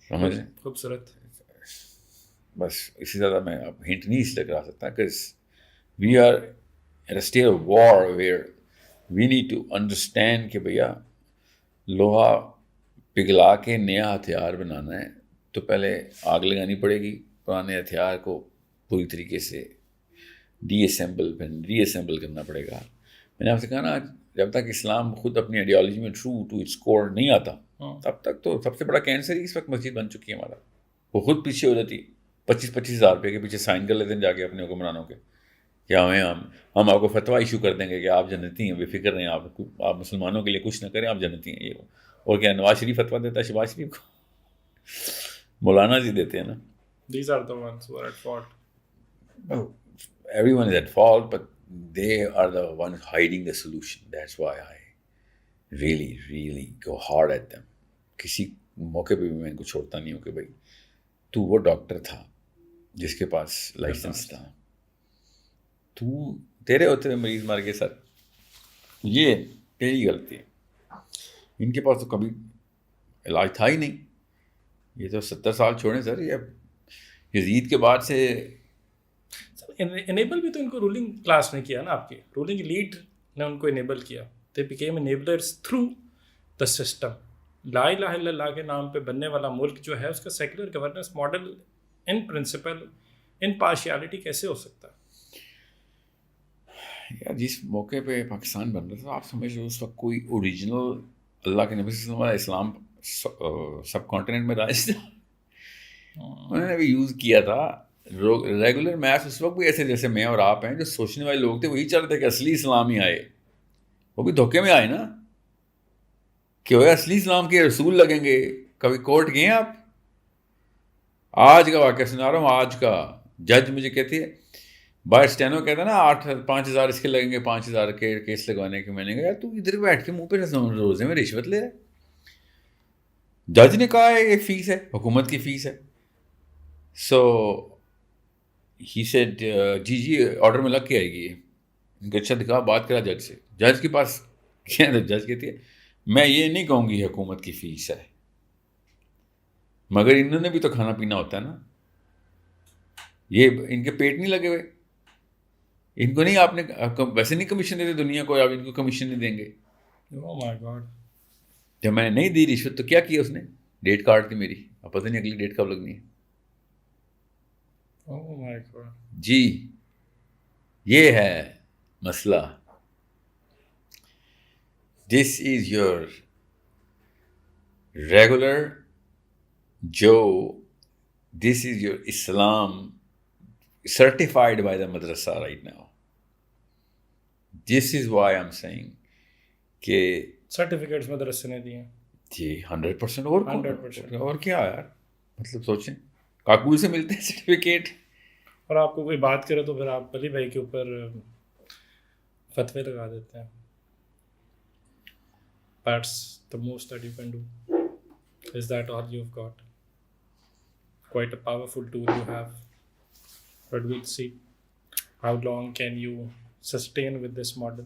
سمجھ رہے, خوبصورت. بس اس سے زیادہ میں اب ہنٹ نہیں اس لیے کرا سکتا کہ we are at a stage of war where we need to understand کہ بھیا لوہا پگھلا کے نیا ہتھیار بنانا ہے تو پہلے آگ لگانی پڑے گی, پرانے ہتھیار کو پوری طریقے سے ری اسمبل کرنا پڑے گا. میں نے آپ سے کہا نا, جب تک اسلام خود اپنی آئیڈیالوجی میں ٹرو ٹو اٹس کور نہیں آتا, تب تک تو سب سے بڑا کینسر ہی اس وقت مسجد بن چکی ہے ہمارا. وہ خود پیچھے ہو جاتی 25,000 روپے کے پیچھے سائن کر لیتے ہیں جا کے اپنے حکمرانوں کے, کیا ہم آپ کو فتویٰ ایشو کر دیں گے کہ آپ جنتی ہیں, بے فکر رہیں, آپ مسلمانوں کے لیے کچھ نہ کریں, آپ جنتی ہیں. یہ اور کیا نواز شریف فتویٰ دیتا ہے شہباز شریف کو, مولانا جی دیتے ہیں نا. These are the ones who are at fault. Everyone is at fault, but they are the ones hiding the solution. That's why I really go hard at them. کسی موقع پہ بھی میں ان کو چھوڑتا نہیں ہوں کہ بھائی تو وہ ڈاکٹر تھا جس کے پاس لائسنس تھا, تو تیرے ہوتے ہوئے مریض مر گئے. سر یہ تیری غلطی ہے, ان کے پاس تو کبھی علاج تھا ہی نہیں. یہ تو 70 سال چھوڑیں سر, یہ یزید کے بعد سے انیبل بھی تو ان کو رولنگ کلاس نے کیا نا, آپ کی رولنگ لیڈ نے ان کو انیبل کیا. They became enablers through the system. لا الہ الا اللہ کے نام پہ بننے والا ملک جو ہے اس کا secular governance model in principle impartiality کیسے ہو سکتا ہے؟ یار جس موقع پہ پاکستان بن رہا تھا, آپ سمجھ لو اس وقت کوئی اوریجنل اللہ کے نبی صلی اللہ علیہ وسلم اسلام سب کانٹیننٹ میں رائج تھا, انہوں نے بھی یوز کیا تھا. ریگولر میتھس اس وقت بھی ایسے جیسے میں اور آپ ہیں جو سوچنے والے لوگ تھے وہی چل رہے تھے کہ اصلی اسلام ہی آئے, وہ بھی دھوکے میں آئے نا کہ وہ اصلی اسلام کے رسول لگیں گے. کبھی کورٹ گئے ہیں آپ؟ آج کا واقعہ سنا رہا ہوں, آج کا. جج مجھے کہتی ہے بائی اسٹینو کہتا ہے نا 5,000 اس کے لگیں گے, 5,000 کے کیس لگوانے کے. میں نے کہا یار تو ادھر بیٹھ کے منہ پہ روزے میں رشوت لے رہے. جج نے کہا ہے یہ فیس ہے, حکومت کی فیس ہے. سو ہی سیڈ جی آرڈر میں لگ کے آئے گی. ان کو اچھا دکھا, بات کرا جج سے. جج کے پاس جج کہتی ہے میں یہ نہیں کہوں گی حکومت کی فیس ہے, مگر انہوں نے بھی تو کھانا پینا ہوتا ہے نا, یہ ان کے پیٹ نہیں لگے ہوئے, ان کو نہیں آپ نے ویسے نہیں کمیشن دیتے دنیا کو, آپ ان کو کمیشن نہیں دیں گے. Oh my God. جب میں نے نہیں دی رشوت تو کیا کیا اس نے, ڈیٹ کارڈ تھی میری, اب پتہ نہیں اگلی ڈیٹ کب لگنی ہے. Oh my God. جی یہ ہے مسئلہ. This is your regular Joe. This is your Islam certified by the madrasa right now. This is why I'm saying کہ سرٹیفکیٹس مدرسے نے دیے جی 100%. اور 100%. اور کیا یار, مطلب سوچیں کاکول سے ملتے ہیں سرٹیفکیٹ. اور آپ کو کوئی بات کرے تو پھر آپ علی بھائی کے اوپر فتوے لگا دیتے ہیں. That's the most that you can do. Is that all you've got? quite a powerful tool you have, but we'll see how long can you sustain with this model.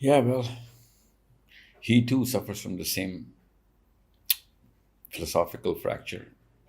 Yeah, well, he too suffers from the same philosophical fracture.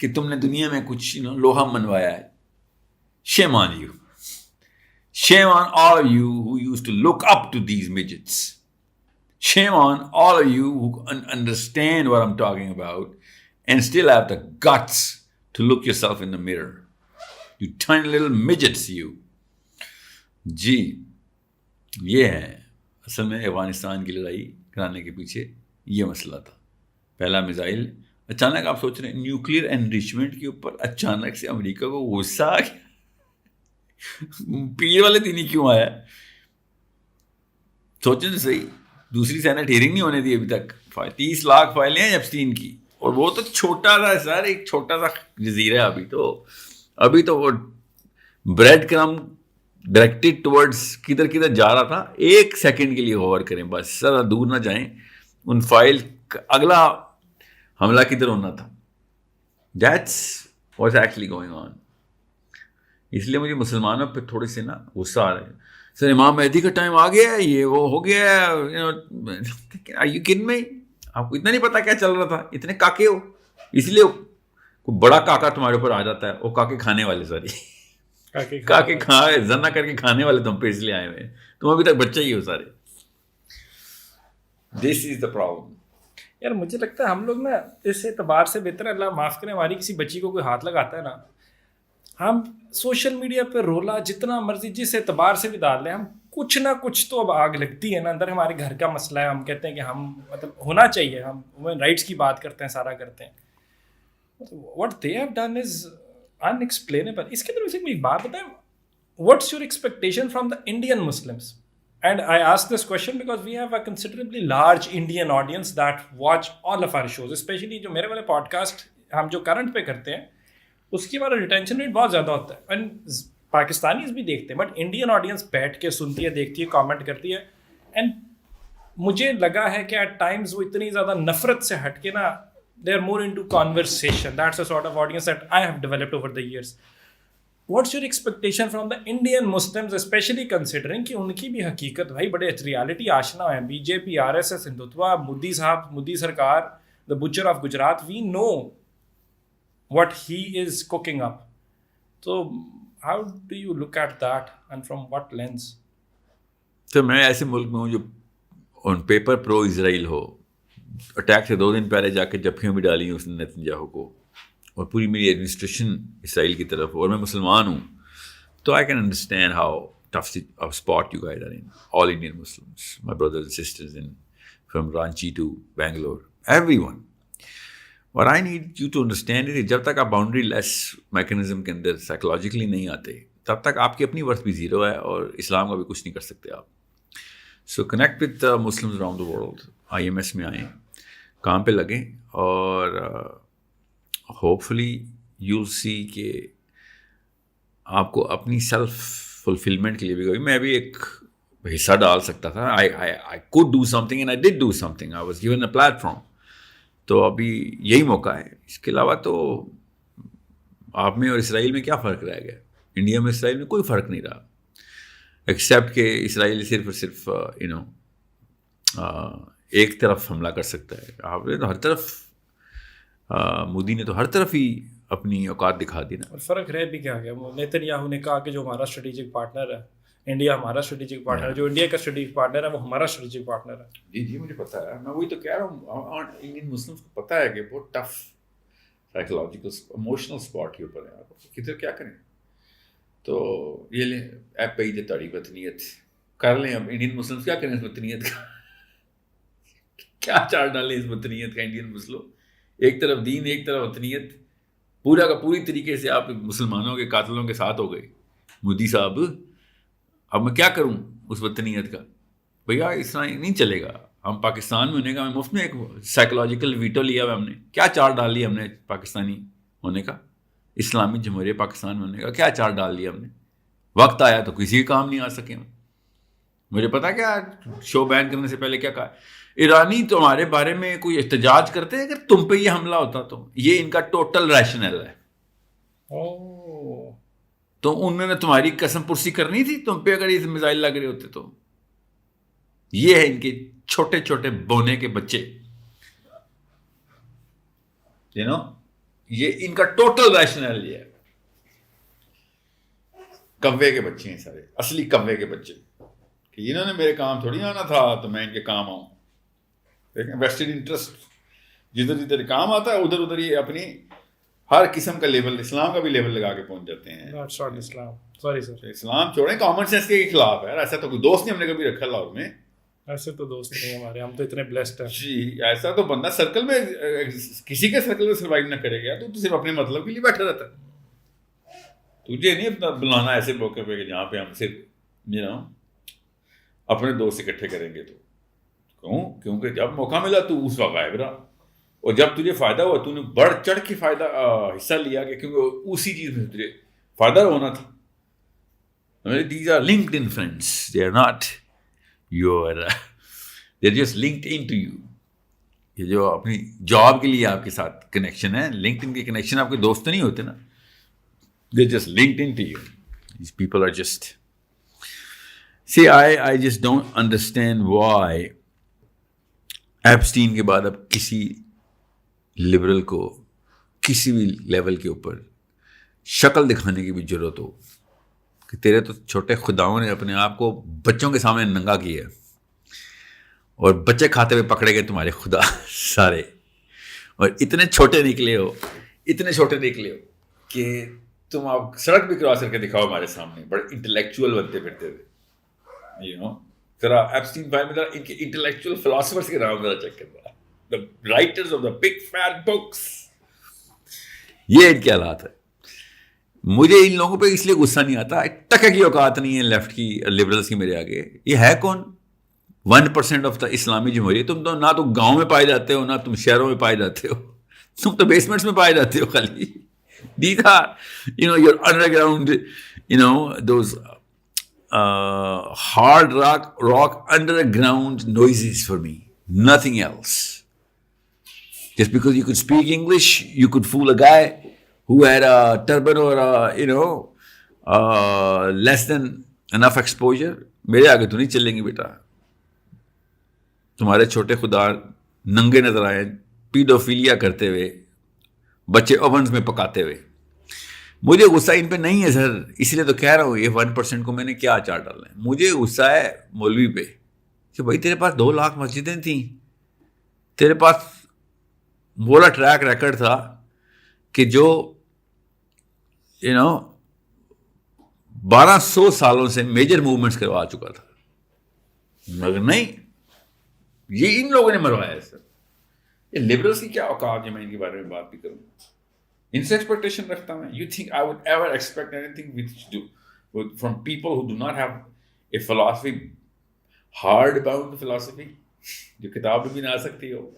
کہ تم نے دنیا میں کچھ لوہا منوایا ہے. Shame on you. Shame on all of you who used to look up to these midgets. Shame on all of you who understand what I'm talking about and still have the guts to look yourself in the mirror. You tiny little midgets, you. جی یہ ہے اصل میں افغانستان کی لڑائی کرانے کے پیچھے یہ مسئلہ تھا. پہلا میزائل اچانک آپ سوچ رہے ہیں نیوکلیر انریچمنٹ کے اوپر اچانک سے امریکہ کو غصہ آ گیا. پیر والے دن ہی کیوں آیا؟ سوچیں تو صحیح. دوسری سینٹ ہیئرنگ نہیں ہونے دی ابھی تک. 30 لاکھ فائلیں ہیں ایپسٹین کی, اور وہ تو چھوٹا سا سر, ایک چھوٹا سا جزیرہ. ابھی تو وہ بریڈ کرم ڈائریکٹڈ ٹورڈز کدھر جا رہا تھا. 1 سیکنڈ کے لیے ہوور کریں بس, ذرا دور نہ جائیں. ان فائل اگلا حملہ کدھر ہونا تھا. That's what's actually going on. اس لیے مجھے مسلمانوں پہ تھوڑے سے نا غصہ آ رہا ہے. سر امام مہدی کا ٹائم آ گیا ہے, یہ وہ ہو گیا ہے. یو کن میں آپ کو اتنا نہیں پتا کیا چل رہا تھا, اتنے کاکے ہو, اس لیے کوئی بڑا کاکا تمہارے اوپر آ جاتا ہے. وہ کاکے کھانے والے, ساری کاکے کھائے زنا کر کے کھانے والے تم پہ اس لیے آئے ہوئے ہیں. تم ابھی تک بچہ ہی ہو سارے. دس از دا پرابلم. یار مجھے لگتا ہے ہم لوگ نا اس اعتبار سے بہتر ہے, اللہ معاف کریں, ہماری کسی بچی کو کوئی ہاتھ لگاتا ہے نا, ہم سوشل میڈیا پہ رولا جتنا مرضی جس اعتبار سے بھی ڈال لیں, ہم کچھ نہ کچھ تو اب آگ لگتی ہے نا اندر. ہمارے گھر کا مسئلہ ہے, ہم کہتے ہیں کہ ہم مطلب ہونا چاہیے, ہم وومن رائٹس کی بات کرتے ہیں, سارا کرتے ہیں. What they have done is inexplicable. اس کے اندر ویسے ایک بات بتائیں, what's your expectation from the Indian Muslims? And I ask this question because we have a considerably large Indian audience that watch all of our shows, especially جو میرے والے پوڈ کاسٹ ہم جو کرنٹ پہ کرتے ہیں اس کی ہمارا ریٹینشن ریٹ بہت زیادہ ہوتا ہے. اینڈ پاکستانیز بھی دیکھتے ہیں, بٹ انڈین آڈینس بیٹھ کے سنتی ہے, دیکھتی ہے, کامنٹ کرتی ہے. اینڈ مجھے لگا ہے کہ ایٹ ٹائمز وہ اتنی زیادہ نفرت سے ہٹ کے نا they are more into conversation. That's a sort of audience that I have developed over the years. What's your expectation from the Indian Muslims, especially considering کہ ان کی بھی حقیقت بھائی بڑے ریالٹی آشنا ہے. B J P, R S S, Hindutva, Modi صاحب, مودی سرکار, the butcher of Gujarat, we know what he is cooking up. So how do you look at that and from what lens? تو میں ایسے ملک میں ہوں جو on paper pro Israel who. Attack سے 2 دن پہلے جا کے جبکیوں بھی ڈالی اس نے نیتنیاہو کو, اور پوری میری ایڈمنسٹریشن اسرائیل کی طرف, اور میں مسلمان ہوں. تو I can understand how tough of spot you guys are in. All Indian Muslims, my brothers and sisters from Ranchi to Bangalore, everyone. اور I need you to understand it. جب تک آپ باؤنڈری لیس میکنزم کے اندر psychologically نہیں آتے تب تک آپ کی اپنی ورتھ بھی زیرو ہے, اور اسلام کا بھی کچھ نہیں کر سکتے آپ. So connect with Muslims around the world. IMS میں آئیں, کام پہ لگیں, اور ہوپ فلی یو سی کہ آپ کو اپنی سیلف فلفلمنٹ کے لیے بھی میں بھی ایک حصہ ڈال سکتا تھا. I could do something and I did do something. I was given a platform. تو ابھی یہی موقع ہے. اس کے علاوہ تو آپ میں اور اسرائیل میں کیا فرق رہ گیا؟ انڈیا میں اسرائیل میں کوئی فرق نہیں رہا, ایکسیپٹ کہ اسرائیل صرف اور صرف ایک طرف حملہ کر سکتا ہے. آپ نے تو ہر طرف, مودی نے تو ہر طرف ہی اپنی اوقات دکھا دی نا. اور فرق رہ بھی کیا گیا؟ نیتنیاہو نے کہا کہ جو ہمارا اسٹریٹجک پارٹنر ہے انڈیا, ہمارا اسٹریٹجک پارٹنر, جو انڈیا کا اسٹریٹجک پارٹنر ہے وہ ہمارا اسٹریٹجک پارٹنر ہے. جی مجھے پتا ہے, میں وہی تو کہہ رہا ہوں. انڈین مسلمس کو پتا ہے کہ بہت ٹف سائیکولوجیکل ایموشنل اسپاٹ کے اوپر ہے, آپ کدھر کیا کریں. تو یہ لیں ایپ پہ ہی تاڑی وطنیت کر لیں. اب انڈین مسلمس کیا کریں اس وطنیت کا, کیا چار ڈالیں اس وطنیت کا. انڈین مسلم ایک طرف دین, ایک طرف وطنیت, پورا کا پوری طریقے سے آپ مسلمانوں کے قاتلوں کے ساتھ ہو گئے. مودی صاحب اب میں کیا کروں اس وطنیت کا؟ بھیا اس طرح نہیں چلے گا. ہم پاکستان میں ہونے کا, میں مفت میں ایک سائیکولوجیکل ویٹو لیا ہوا ہم نے. کیا چار ڈال لیا ہم نے پاکستانی ہونے کا, اسلامی جمہوریہ پاکستان میں ہونے کا کیا چار ڈال لیا ہم نے. وقت آیا تو کسی کام نہیں آ سکے ہم. مجھے پتا کیا شو بین کرنے سے پہلے کیا کہا, ایرانی تمہارے بارے میں کوئی احتجاج کرتے ہیں اگر تم پہ یہ حملہ ہوتا تو. یہ ان کا ٹوٹل ریشنل ہے. تو انہوں نے تمہاری قسم پرسی کرنی تھی تم پہ اگر یہ میزائل لگ رہے ہوتے تو. یہ ہے ان کے چھوٹے چھوٹے بونے کے بچے, یہ ان کا ٹوٹل ریشنل یہ ہے. کوے کے بچے ہیں سارے, اصلی کوے کے بچے, کہ انہوں نے میرے کام تھوڑی آنا تھا تو میں ان کے کام آؤں. ویسٹڈ انٹرسٹ, جدھر جدھر کام آتا ہے ادھر ادھر یہ اپنی ہر قسم کا لیبل, اسلام کا بھی لیبل لگا کے پہنچ جاتے ہیں. That's not Islam. Sorry sir. اسلام چھوڑیں, کامن سینس کے خلاف ہے. ایسا تو کوئی دوست نہیں ہم نے کبھی رکھا لاہور میں. ایسے تو دوست نہیں ہمارے, ہم تو اتنے بلیسڈ ہیں. جی, ایسا تو بندہ سرکل میں کسی کے سرکل میں سروائیو نہ کرے گا تو صرف اپنے مطلب کے لیے بیٹھا رہتا ہے. تجھے نہیں اپنا بلانا ایسے موقع پہ کہ جہاں پہ ہم صرف اپنے دوست اکٹھے کریں گے. تو کیوں؟ کیونکہ جب موقع ملا تو اس وقت غائب رہا, اور جب تجھے فائدہ ہوا تو نے بڑھ چڑھ کے فائدہ حصہ لیا, کہ کیونکہ اسی چیز میں تجھے فائدہ ہونا تھا. These are LinkedIn friends. They are not your they're just linked into you. یہ جو اپنی جاب کے لیے آپ کے ساتھ کنیکشن ہے, LinkedIn کے کنیکشن آپ کے دوست نہیں ہوتے نا. They're just linked into you. These people are just... See, I just don't understand why Epstein کے بعد اب کسی لبرل کو کسی بھی لیول کے اوپر شکل دکھانے کی بھی ضرورت ہو کہ تیرے تو چھوٹے خداؤں نے اپنے آپ کو بچوں کے سامنے ننگا کیا ہے, اور بچے کھاتے ہوئے پکڑے گئے تمہارے خدا سارے, اور اتنے چھوٹے نکلے ہو کہ تم آپ سڑک بھی کراس کر کے دکھاؤ ہمارے سامنے, بڑے انٹلیکچوئل بنتے پھرتے تھے. ذرا ایپسٹین فائل میں ذرا ان کے انٹلیکچوئل فلاسفرس کے نام ذرا چیک کرنا, the writers of the big fat books. یہ ان کے حالات ہے. مجھے ان لوگوں پہ اس لیے غصہ نہیں آتا, ٹکے کی اوقات نہیں ہے لیفٹ کی, لبرلس کی میرے آگے. یہ ہے کون؟ 1% آف دا اسلامی جمہوریت. تم تو نہ تو گاؤں میں پائے جاتے ہو, نہ تم شہروں میں پائے جاتے ہو, تم تو بیسمنٹس میں پائے جاتے ہو خالی. These are, your underground, those hard rock underground noises for me. Nothing else. Just because you could speak English, you could fool a guy who had a turban or less than enough exposure. میرے آگے تو نہیں چلیں گے بیٹا. تمہارے چھوٹے خدا ننگے نظر آئے پیڈوفیلیا کرتے ہوئے, بچے اوونز میں پکاتے ہوئے. مجھے غصہ ان پہ نہیں ہے سر, اس لیے تو کہہ رہا ہوں یہ 1% کو میں نے کیا چار ڈالنا ہے. مجھے غصہ ہے مولوی پہ کہ بھائی تیرے پاس 2 لاکھ مسجدیں تھیں, تیرے پاس بولا ٹریک ریکڈ تھا کہ جو 1200 سالوں سے میجر موومنٹس کروا چکا تھا, مگر نہیں, یہ ان لوگوں نے مروایا ہے سر. یہ لبرلس کی کیا اوقات ہے میں ان کے بارے میں بات بھی کروں, ان سے ایکسپیکٹیشن رکھتا ہوں. You think I would ever expect any thing from people who do not have a philosophy, hard bound philosophy جو کتاب میں بھی نہ آ سکتی ہو.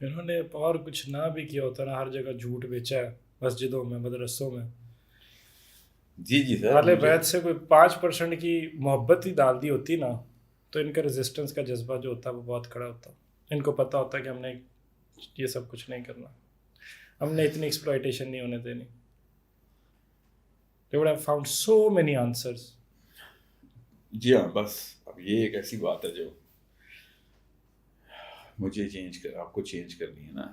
انہوں نے اور کچھ نہ بھی کیا ہوتا نا, ہر جگہ جھوٹ بیچا ہے, مسجدوں میں, مدرسوں میں. جی سر, اہل بیت سے کوئی 5% کی محبت ہی ڈال دی ہوتی نا, تو ان کا ریزسٹنس کا جذبہ جو ہوتا ہے وہ بہت کھڑا ہوتا. ان کو پتہ ہوتا ہے کہ ہم نے یہ سب کچھ نہیں کرنا, ہم نے اتنی ایکسپلائٹیشن نہیں ہونے دینی. They would have found so many answers. جی ہاں, بس اب یہ ایک ایسی بات ہے جو مجھے آپ کو چینج کرنی ہے نا.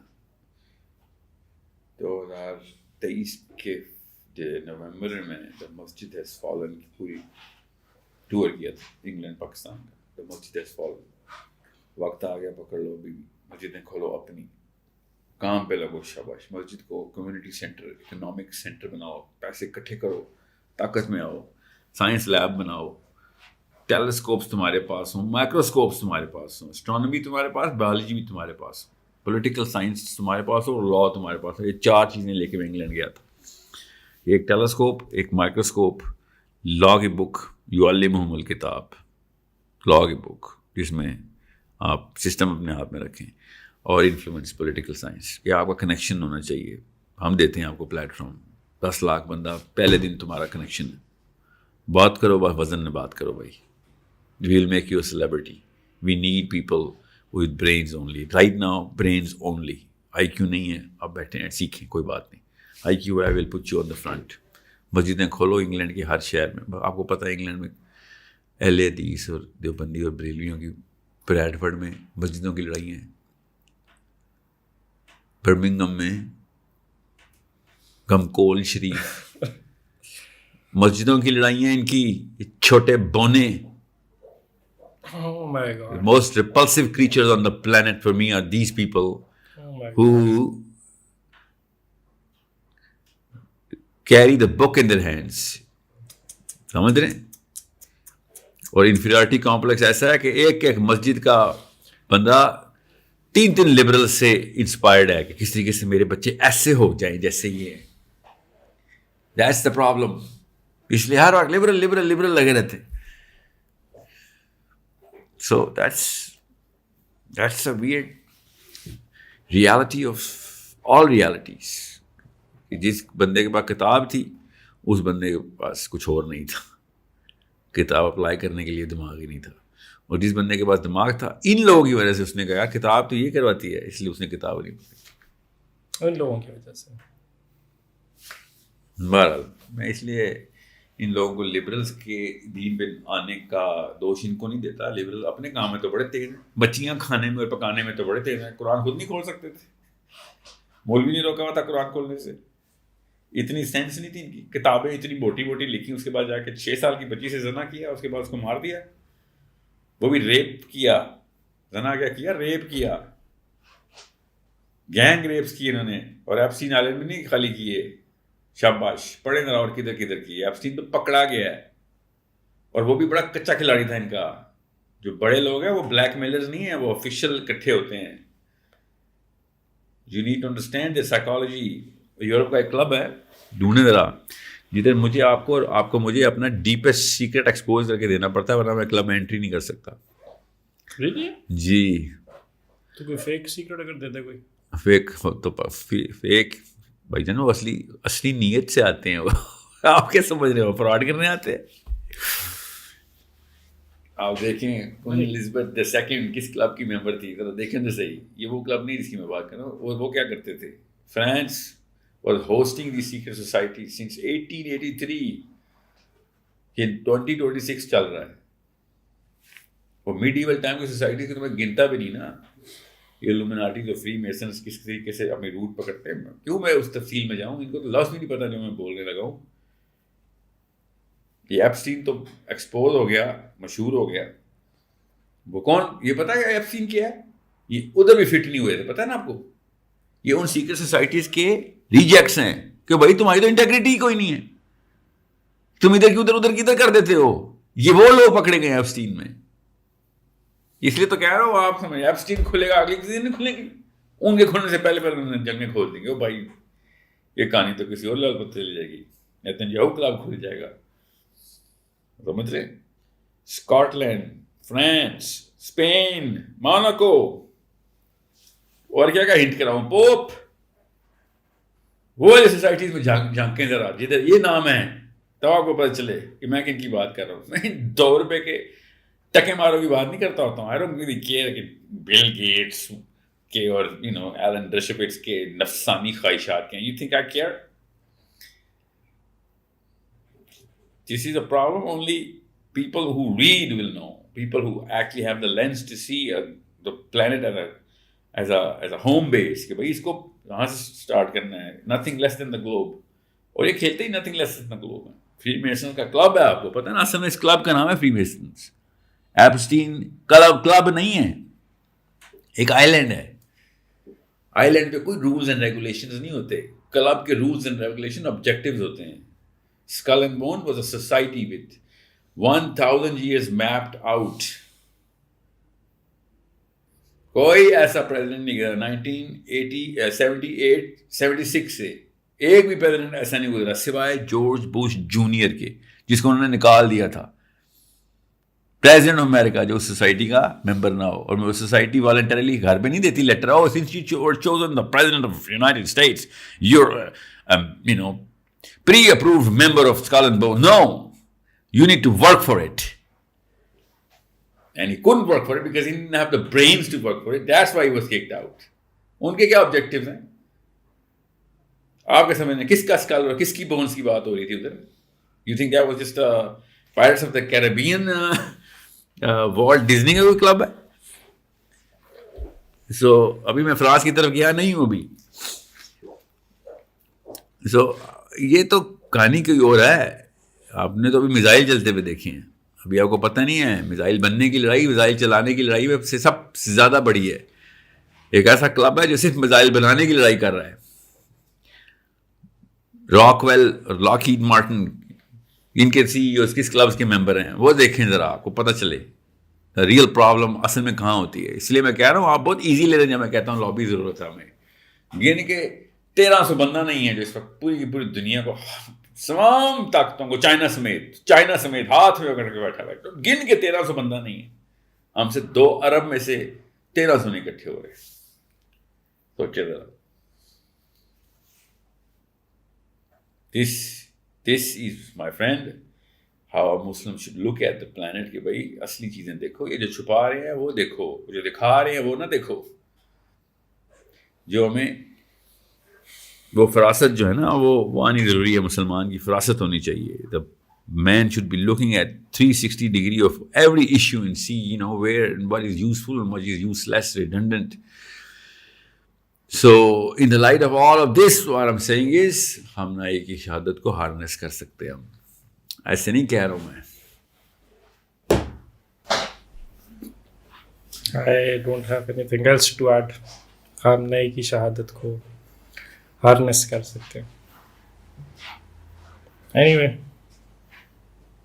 2023 کے نومبر میں دا مسجد ہیز فالن کی پوری ٹور کیا تھا انگلینڈ پاکستان کا. دا مسجد ہیز فالن, وقت آ گیا, پکڑ لو بھی, مسجدیں کھولو, اپنی کام پہ لگو. شاباش, مسجد کو کمیونٹی سینٹر, اکنامک سینٹر بناؤ, پیسے اکٹھے کرو, طاقت میں آؤ, سائنس لیب بناؤ, ٹیلیسکوپس تمہارے پاس ہوں, مائکروسکوپس تمہارے پاس ہوں, اسٹرانومی تمہارے پاس, بایولوجی بھی تمہارے پاس ہو, پولیٹیکل سائنس تمہارے پاس ہو, اور لا تمہارے پاس ہو. یہ 4 چیزیں لے کے میں انگلینڈ گیا تھا. ایک ٹیلیسکوپ, ایک مائکروسکوپ, لا کی بک یعلمہم الکتاب, لا کی بک جس میں آپ سسٹم اپنے ہاتھ میں رکھیں, اور انفلوئنس پولیٹیکل سائنس. یہ آپ کا کنیکشن ہونا چاہیے. ہم دیتے ہیں آپ کو پلیٹ فارم, 10 لاکھ بندہ پہلے دن تمہارا کنیکشن ہے. بات کرو, بس وزن میں بات کرو بھائی. We will make you a celebrity. We need people with brains only. Right now brains only. IQ نہیں ہے, آپ بیٹھے ہیں سیکھیں, کوئی بات نہیں. IQ I will put you on the front. مسجدیں کھولو انگلینڈ کے ہر شہر میں. آپ کو پتہ ہے انگلینڈ میں اہل حدیث اور دیوبندی اور بریلویوں کی بریڈفرڈ میں مسجدوں کی لڑائیاں ہیں. برمنگھم میں گمکول شریف، مسجدوں کی لڑائیاں ان کی چھوٹے بونے. Oh my God. The most repulsive creatures on the planet for me are these people Oh my God. who carry the book in their hands. سمجھ رہے ہیں؟ اور انفیریورٹی کمپلیکس ایسا ہے کہ ایک ایک مسجد کا بندہ 3 لبرل سے انسپائرڈ ہے کہ کس طریقے سے میرے بچے ایسے ہو جائیں جیسے یہ. That's the problem. اس لیے ہر وقت لبرل لگے رہتے. So that's a weird reality of all realities. جس بندے کے پاس کتاب تھی اس بندے کے پاس کچھ اور نہیں تھا، کتاب اپلائی کرنے کے لیے دماغ ہی نہیں تھا. اور جس بندے کے پاس دماغ تھا ان لوگوں کی وجہ سے اس نے کہا کتاب تو یہ کرواتی ہے، اس لیے اس نے کتاب نہیں پڑھی. ان لوگوں کی وجہ سے. بہرحال میں اس لیے ان لوگوں کو لبرلز کے دین پہ آنے کا دوش ان کو نہیں دیتا. لبرل اپنے کام میں تو بڑے تیز ہیں، بچیاں کھانے میں اور پکانے میں تو بڑے تیز ہیں. قرآن خود نہیں کھول سکتے تھے، مولوی نہیں روکا ہوا تھا قرآن کھولنے سے. اتنی سینس نہیں تھی ان کی. کتابیں اتنی موٹی موٹی لکھی، اس کے بعد جا کے 6 سال کی بچی سے زنا کیا، اس کے بعد اس کو مار دیا. وہ بھی ریپ کیا. زنا کیا کیا؟ ریپ کیا. گینگ ریپس کیے انہوں نے. اور ایپسٹین آئلینڈ میں نہیں خالی کیے. شاباش، پڑھے ذرا اور کدھر کدھر کی. ایپسٹین تو پکڑا گیا ہے، اور وہ بھی بڑا کچا کھلاڑی تھا ان کا. جو بڑے لوگ ہیں وہ بلیک میلرز نہیں ہیں، وہ آفیشیل اکٹھے ہوتے ہیں. You need to understand the psychology. Europe کا ایک کلب ہے، ڈھونڈے ذرا، جدھر مجھے آپ کو اور آپ کو مجھے اپنا ڈیپسٹ سیکرٹ ایکسپوز کر کے دینا پڑتا ہے، ورنہ میں کلب میں انٹری نہیں کر سکتا. Really? جی. تو کوئی فیک سیکرٹ اگر دے دے کوئی؟ فیک تو فیک بھائی جان وہ اصلی نیت سے آتے ہیں. وہ آپ کیا سمجھ رہے ہو فراڈ کرنے آتے ہیں؟ آپ دیکھیں الزبتھ II کس کلب کی ممبر تھی، ذرا دیکھیں تو صحیح. یہ وہ کلب نہیں جس کی میں بات کر رہا ہوں. وہ کیا کرتے تھے؟ France was hosting the secret society since 1883. یہ 2026 چل رہا ہے. وہ میڈیول ٹائم کی سوسائٹی کو تو میں گنتا بھی نہیں نا. یہ لومیناٹی جو فری میسنس کس طریقے سے اپنی روٹ پکڑتے ہیں، کیوں میں اس تفصیل میں جاؤں؟ ان کو تو لفظ بھی نہیں پتا جو میں بولنے لگا ہوں. یہ ایپسٹین تو ایکسپوز ہو گیا، مشہور ہو گیا. وہ کون؟ یہ پتا ہے ایپسٹین کیا ہے؟ یہ ادھر بھی فٹ نہیں ہوئے تھے، پتا ہے نا آپ کو. یہ ان سیکرٹ سوسائٹیز کے ریجیکٹس ہیں کہ بھائی تمہاری تو انٹیگریٹی کوئی نہیں ہے، تم ادھر کی ادھر کدھر کر دیتے ہو. یہ وہ لوگ پکڑے گئے ایپسٹین میں. اس لیے تو کہہ رہا ہوں آپ سمجھ، ایپسٹین کھلے گا اگلی کسی دن نہیں کھلیں گی. ان کے کھلنے سے پہلے جنگیں کھول دیں گے. وہ بھائی یہ کہانی تو کسی اور لیول پر چلی جائے گی. نیتنیاہو کلب کھل جائے گا، سمجھ رہے؟ Scott land, France, Spain, Monaco, اور کیا ہنٹ کراؤں، پوپ. وہ سوسائٹیز میں جھانکیں ذرا جدھر یہ نام ہے، تو آپ کو پتہ چلے کہ میں کن کی بات کر رہا ہوں. میں 2 روپے کے ٹکے ماروں کی بات نہیں کرتا ہوتا ہوں. I don't really care کہ بل گیٹس کے اور ایلن ڈرشپٹس کے نفسانی خواہشات کے ہیں. You think I care? This is a problem only people who read will know. People who actually have the lens to see the planet as a home base. کہ بھائی اس کو کہاں سے اسٹارٹ کرنا ہے. Nothing less than the globe. اور یہ کھیلتے ہی nothing less than the globe ہے. فری میسنز کا کلب ہے، آپ کو پتہ ہے نا. اصل میں اس کلب کا نام ہے فری میسنز. ایپسٹین کلب نہیں ہے، ایک آئی لینڈ ہے. آئی لینڈ پہ کوئی رولز اینڈ ریگولیشنز نہیں ہوتے. کلب کے رولز اینڈ ریگولیشن آبجیکٹیوز ہوتے ہیں. Skill and bone was a society with 1000 years mapped out. کوئی ایسا پریزیڈنٹ نہیں گزرا 1978-76 سے. ایک بھی پریزیڈنٹ ایسا نہیں گزرا سوائے جارج بش جونیئر کے، جس کو انہوں نے نکال دیا تھا پریزیڈنٹ آف امریکہ، جو اس سوسائٹی کا ممبر نہ ہو. اور وہ سوسائٹی والنٹریلی گھر پہ نہیں دیتی letter. Oh since you were chosen the president of United States you are pre-approved member of Skull and Bone. No, you need to work for it. And he couldn't work for it because he didn't have the brains to work for it. That's why he was kicked out. ان کے کیا objectives ہیں آپ کے سمجھنے؟ کس کا skill اور کس کی بونس کی بات ہو رہی تھی ادھر؟ You think that was just pirates of the Caribbean Walt Disney کا کوئی کلب ہے؟ سو ابھی میں فراز کی طرف گیا نہیں ہوں ابھی. سو یہ تو کہانی کوئی اور ہے. آپ نے تو ابھی میزائل چلتے ہوئے دیکھے ہیں. ابھی آپ کو پتہ نہیں ہے میزائل بننے کی لڑائی, میزائل چلانے کی لڑائی سے سب سے زیادہ بڑی ہے. ایک ایسا کلب ہے جو صرف میزائل بنانے کی لڑائی کر رہا ہے. راک ویل اور لاکہیڈ مارٹن ان کے سی ای اوز کس کلبس کے ممبر ہیں, وہ دیکھیں ذرا, آپ کو پتہ چلے ریئل پرابلم اصل میں کہاں ہوتی ہے. اس لیے میں کہہ رہا ہوں آپ بہت ایزی لے رہے ہیں جب میں کہتا ہوں لابی ضرورت ہے ہمیں. یہ نہیں کہ 1300 بندہ نہیں ہے جو اس وقت پوری کی پوری دنیا کو, تمام طاقتوں کو, چائنا سمیت ہاتھ میں کر کے بیٹھا ہے. گن کے 1300 بندہ نہیں ہے. ہم سے 2 ارب میں سے 1300 نہیں اکٹھے ہو رہے. سوچے ذرا. This is, my friend, how a Muslim should look at the planet. کہ بھائی اصلی چیزیں دیکھو, یہ جو چھپا رہے ہیں وہ دیکھو, جو دکھا رہے ہیں وہ نہ دیکھو. جو ہمیں وہ فراست جو ہے نا وہ آنی ضروری ہے. مسلمان کی فراست ہونی چاہیے. The man should be looking at 360 degree of every issue and see, where and what is useful and what is useless, redundant. So in the light of all of this, what I'm saying is ہم نہ ایک ہی شہادت کو horns کر سکتے ہیں. ہم ایسے نہیں کہہ رہا ہوں میں. I don't have anything else to add. ہم نہ ایک ہی شہادت کو ہارنس کر سکتے ہیں. Anyway.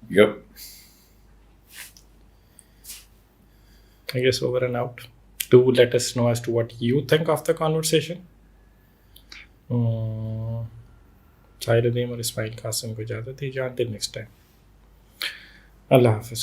Yep. I guess over and out. Do let us know as to what you think of the conversation. Sahil Adeem اور اسماعیل قاسم کو اجازت دیجیے. Until next time. اللہ حافظ.